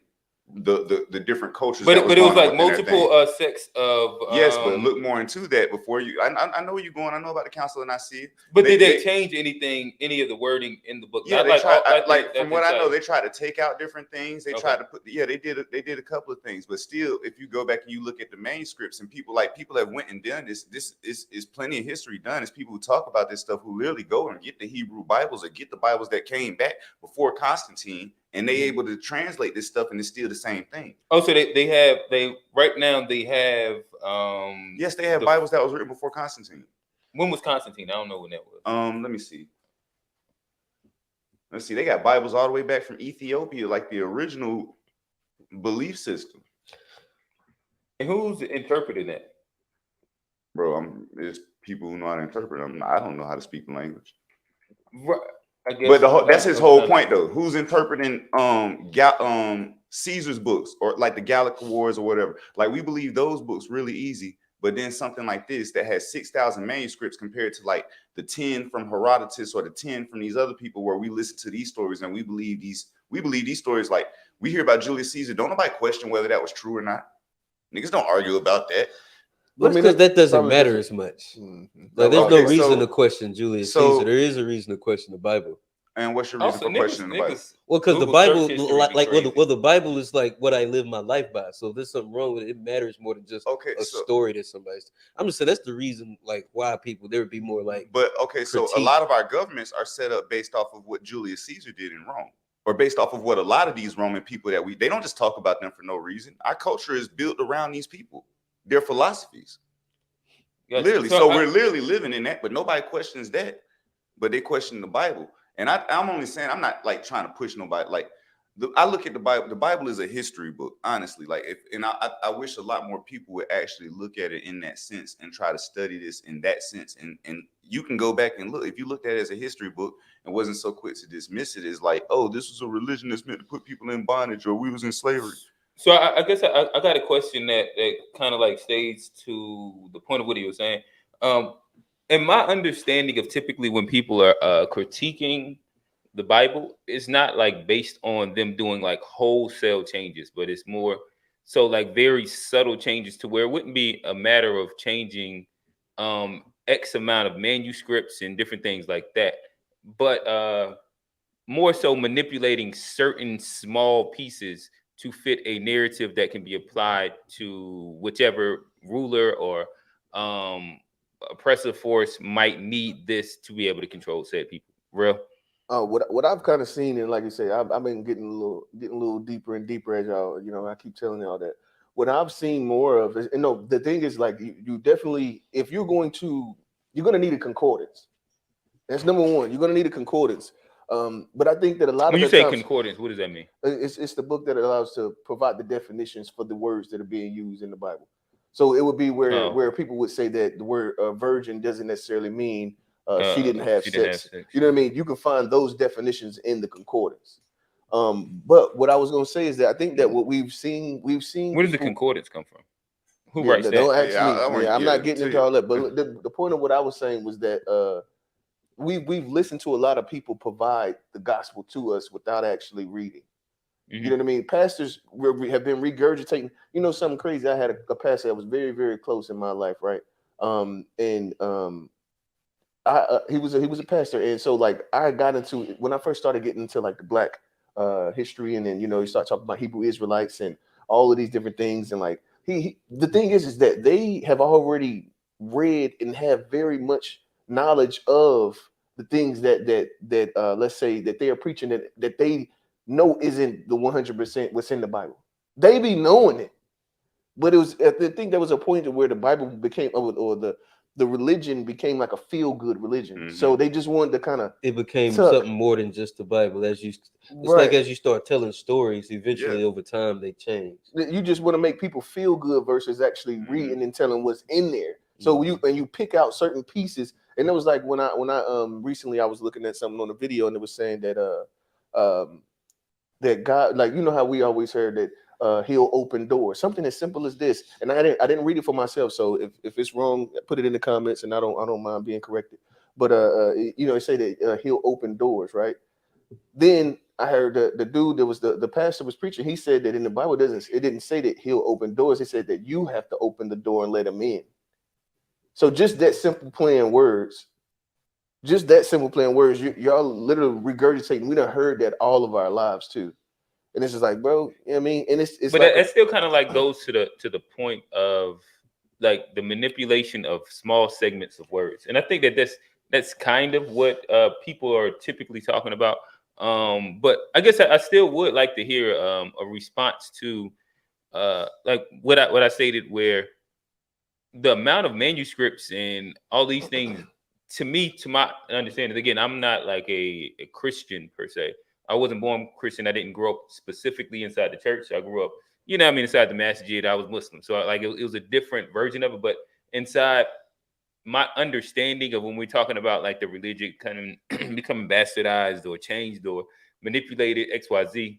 the different cultures. But it was like multiple sects of yes, but look more into that before you. I know where you're going. I know about the Council of Nicaea. But did they change any of the wording in the book? Yeah, they tried, from what I know, they tried to take out different things. They tried to put they did a couple of things. But still, if you go back and you look at the manuscripts and people have went and done this is plenty of history done. It's people who talk about this stuff who literally go and get the Hebrew Bibles or get the Bibles that came back before Constantine. And they able to translate this stuff and it's still the same thing. Oh, so they have yes, they have Bibles that was written before Constantine. When was Constantine? I don't know when that was. Let me see. Let's see. They got Bibles all the way back from Ethiopia, like the original belief system. And who's interpreting that? Bro, it's people who know how to interpret. I don't know how to speak the language. Right. I guess, But that's his whole point, though. Who's interpreting Caesar's books or like the Gallic Wars or whatever? Like, we believe those books really easy, but then something like this that has 6,000 manuscripts compared to like the 10 from Herodotus or the 10 from these other people, where we listen to these stories and we believe these stories. Like, we hear about Julius Caesar, don't nobody question whether that was true or not. Niggas don't argue about that. Well, because that doesn't matter as much. Like, there's no reason to question Julius Caesar. There is a reason to question the Bible. And what's your reason for questioning the Bible? Well, because the Bible, the Bible is like what I live my life by. So if there's something wrong with it, it matters more than just a story that somebody's. I'm just saying that's the reason, like, why there would be more like. But okay, so a lot of our governments are set up based off of what Julius Caesar did in Rome, or based off of what a lot of these Roman people they don't just talk about them for no reason. Our culture is built around these people, their philosophies. Yes. Literally, so we're literally living in that, but nobody questions that, but they question the Bible. And I'm only saying, I'm not like trying to push nobody. Like, I look at the Bible. The Bible is a history book, honestly. Like, I wish a lot more people would actually look at it in that sense and try to study this in that sense. And you can go back and look. If you looked at it as a history book and wasn't so quick to dismiss it as like, oh, this was a religion that's meant to put people in bondage, or we was in slavery. So I guess I got a question that kind of like stays to the point of what he was saying. In my understanding of typically when people are critiquing the Bible, it's not like based on them doing like wholesale changes, but it's more so like very subtle changes to where it wouldn't be a matter of changing X amount of manuscripts and different things like that, but more so manipulating certain small pieces to fit a narrative that can be applied to whichever ruler or oppressive force might need this to be able to control said people. Real. What I've kind of seen, and like you say, I've been getting a little deeper and deeper as y'all, I keep telling y'all that. What I've seen more of is, and no, the thing is, like, you definitely, if you're going to need a concordance. That's number one. You're going to need a concordance. But I think that a lot of when you say concordance, what does that mean? It's the book that allows to provide the definitions for the words that are being used in the Bible. So it would be where people would say that the word virgin doesn't necessarily mean she didn't have sex. You know what I mean? You can find those definitions in the concordance. But what I was going to say is that I think that what we've seen. Where does the concordance come from? Who writes that? Don't ask me. I'm not getting into all that. But the point of what I was saying was that we've listened to a lot of people provide the gospel to us without actually reading. You know what I mean? Pastors have been regurgitating. Something crazy. I had a pastor that was very, very close in my life, right? He was a pastor, and so like I got into when I first started getting into like the Black history, and then you start talking about Hebrew Israelites and all of these different things, and like the thing is that they have already read and have very much knowledge of the things that let's say that they are preaching that they know isn't the 100% what's in the Bible. They be knowing it, but it was I think there was a point where the Bible became or the religion became like a feel-good religion. So they just wanted to kind of it became something more than just the Bible. It's like as you start telling stories, eventually over time they change. You just want to make people feel good versus actually reading and telling what's in there. So you pick out certain pieces, and it was like when I recently I was looking at something on a video, and it was saying that that God, like how we always heard that he'll open doors, something as simple as this. And I didn't read it for myself, so if it's wrong, put it in the comments, and I don't mind being corrected. But it say that he'll open doors, right? Then I heard the dude that was the pastor was preaching. He said that in the Bible it didn't say that he'll open doors. It said that you have to open the door and let him in. So just that simple plain words, y'all literally regurgitating. We done heard that all of our lives too. And it's just like, bro, you know what I mean? And it's but like it still kind of like goes to the point of like the manipulation of small segments of words. And I think that's kind of what people are typically talking about. But I guess I still would like to hear a response to like what I stated, where the amount of manuscripts and all these things, to me, to my understanding, again, I'm not like a Christian per se. I wasn't born Christian. I didn't grow up specifically inside the church. I grew up, you know what I mean, inside the masjid. I was Muslim. So like it was a different version of it. But inside my understanding of when we're talking about like the religion kind of becoming bastardized or changed or manipulated, XYZ,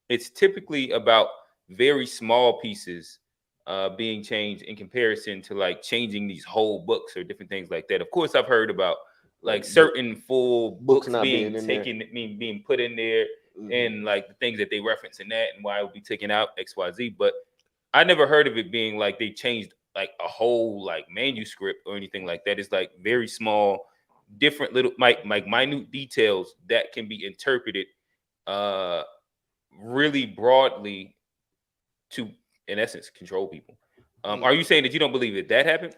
it's typically about very small pieces being changed in comparison to like changing these whole books or different things like that. Of course, I've heard about like certain full books not being being in taken, being put in there, and like the things that they reference in that and why it would be taken out, XYZ. But I never heard of it being like they changed like a whole like manuscript or anything like that. It's like very small, different little like minute details that can be interpreted really broadly to, in essence, control people. Are you saying that you don't believe that happened?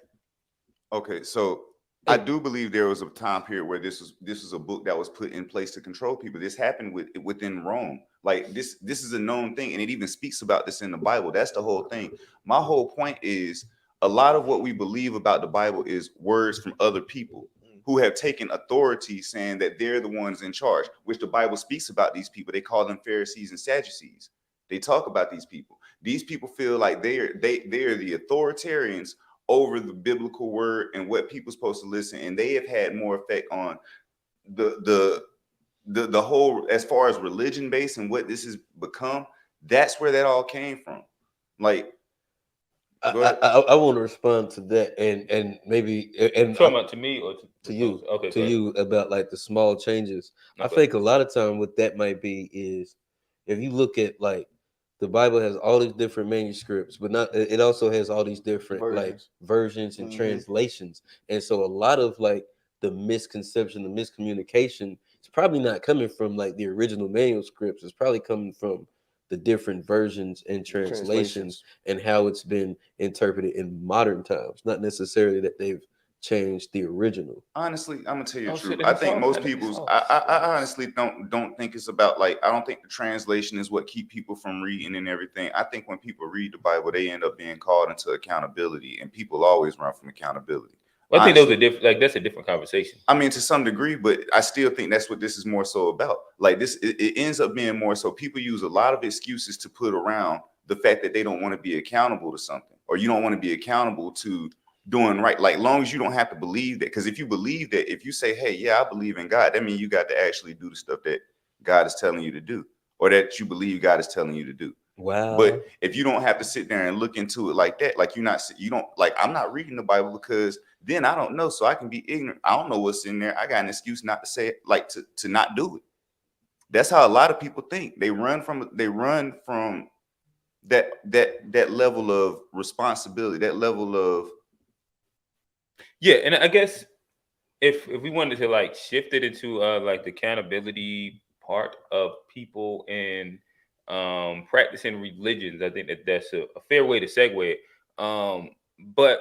Okay, so I do believe there was a time period where this was a book that was put in place to control people. This happened within Rome. Like this is a known thing, and it even speaks about this in the Bible. That's the whole thing. My whole point is a lot of what we believe about the Bible is words from other people who have taken authority, saying that they're the ones in charge, which the Bible speaks about these people. They call them Pharisees and Sadducees. They talk about these people. These people feel like they're the authoritarians over the biblical word and what people's supposed to listen, and they have had more effect on the whole, as far as religion based and what this has become. That's where that all came from. Like, I want to respond to that and maybe and talking about to me or to you, okay, to you about like the small changes. I think a lot of time what that might be is if you look at like the Bible has all these different manuscripts, but not it also has all these different like versions and translations. And so a lot of like the misconception, the miscommunication, it's probably not coming from like the original manuscripts. It's probably coming from the different versions and translations and how it's been interpreted in modern times, not necessarily that they've changed the original. Honestly, I'm gonna tell you the truth. I think most people's I honestly don't think it's about like, I don't think the translation is what keep people from reading and everything. I think when people read the Bible, they end up being called into accountability, and people always run from accountability. I think those are different. Like that's a different conversation. I mean, to some degree, but I still think that's what this is more so about. Like this, it ends up being more so people use a lot of excuses to put around the fact that they don't want to be accountable to something, or you don't want to be accountable to doing right. Like, long as you don't have to believe that, because if you believe that, if you say, hey, yeah, I believe in God, that means you got to actually do the stuff that God is telling you to do, or that you believe God is telling you to do. Wow. But if you don't have to sit there and look into it like that, like I'm not reading the Bible because then I don't know, so I can be ignorant. I don't know what's in there. I got an excuse not to say it, like to not do it. That's how a lot of people think. They run from that level of responsibility, that level of and I guess if we wanted to like shift it into like the accountability part of people and practicing religions, I think that's a fair way to segue it. But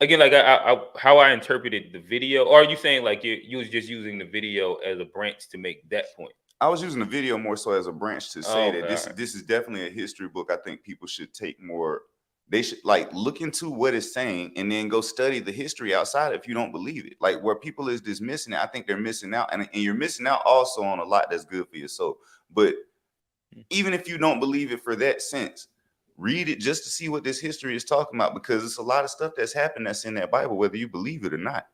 again, like I how I interpreted the video, or are you saying like you was just using the video as a branch to make that point? I was using the video more so as a branch to say that this is definitely a history book. I think people should take more. They should like look into what it's saying and then go study the history outside if you don't believe it. Like where people is dismissing it, I think they're missing out, and you're missing out also on a lot that's good for your soul. But even if you don't believe it for that sense, read it just to see what this history is talking about, because it's a lot of stuff that's happened that's in that Bible, whether you believe it or not.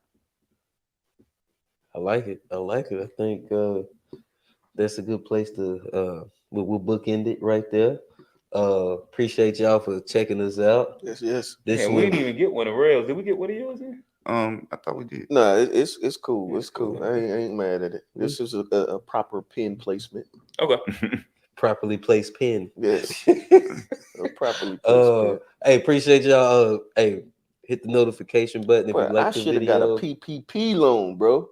I like it. I think that's a good place to we'll bookend it right there. Appreciate y'all for checking us out. Yes. We didn't even get one of Rails. Did we get one of yours in? I thought we did. No, it's cool. It's cool. I ain't mad at it. This is a proper pin placement. Okay. Properly placed pin. Yes. A properly placed pin. Hey, appreciate y'all. Hey, hit the notification button if you like the video. I should have got a PPP loan, bro.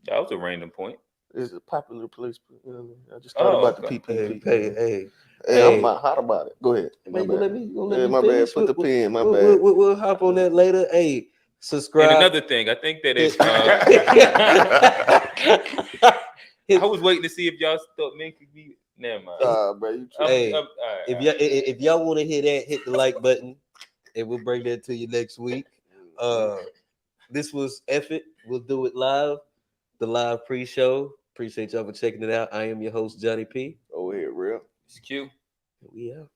That was a random point. It's a popular placement. You know what I mean? I just thought about the PPP. Hey, I'm not hot about it. Go ahead. My bad. Put the pin. My bad. We'll hop on that later. Hey, subscribe. And another thing, I think that it's. I was waiting to see if y'all thought men could be. Never mind. Bro, if y'all want to hear that, hit the like button and we'll bring that to you next week. This was F It. We'll do it live, the live pre-show. Appreciate y'all for checking it out. I am your host, Johnny P. Over here, real. It's Q. We out.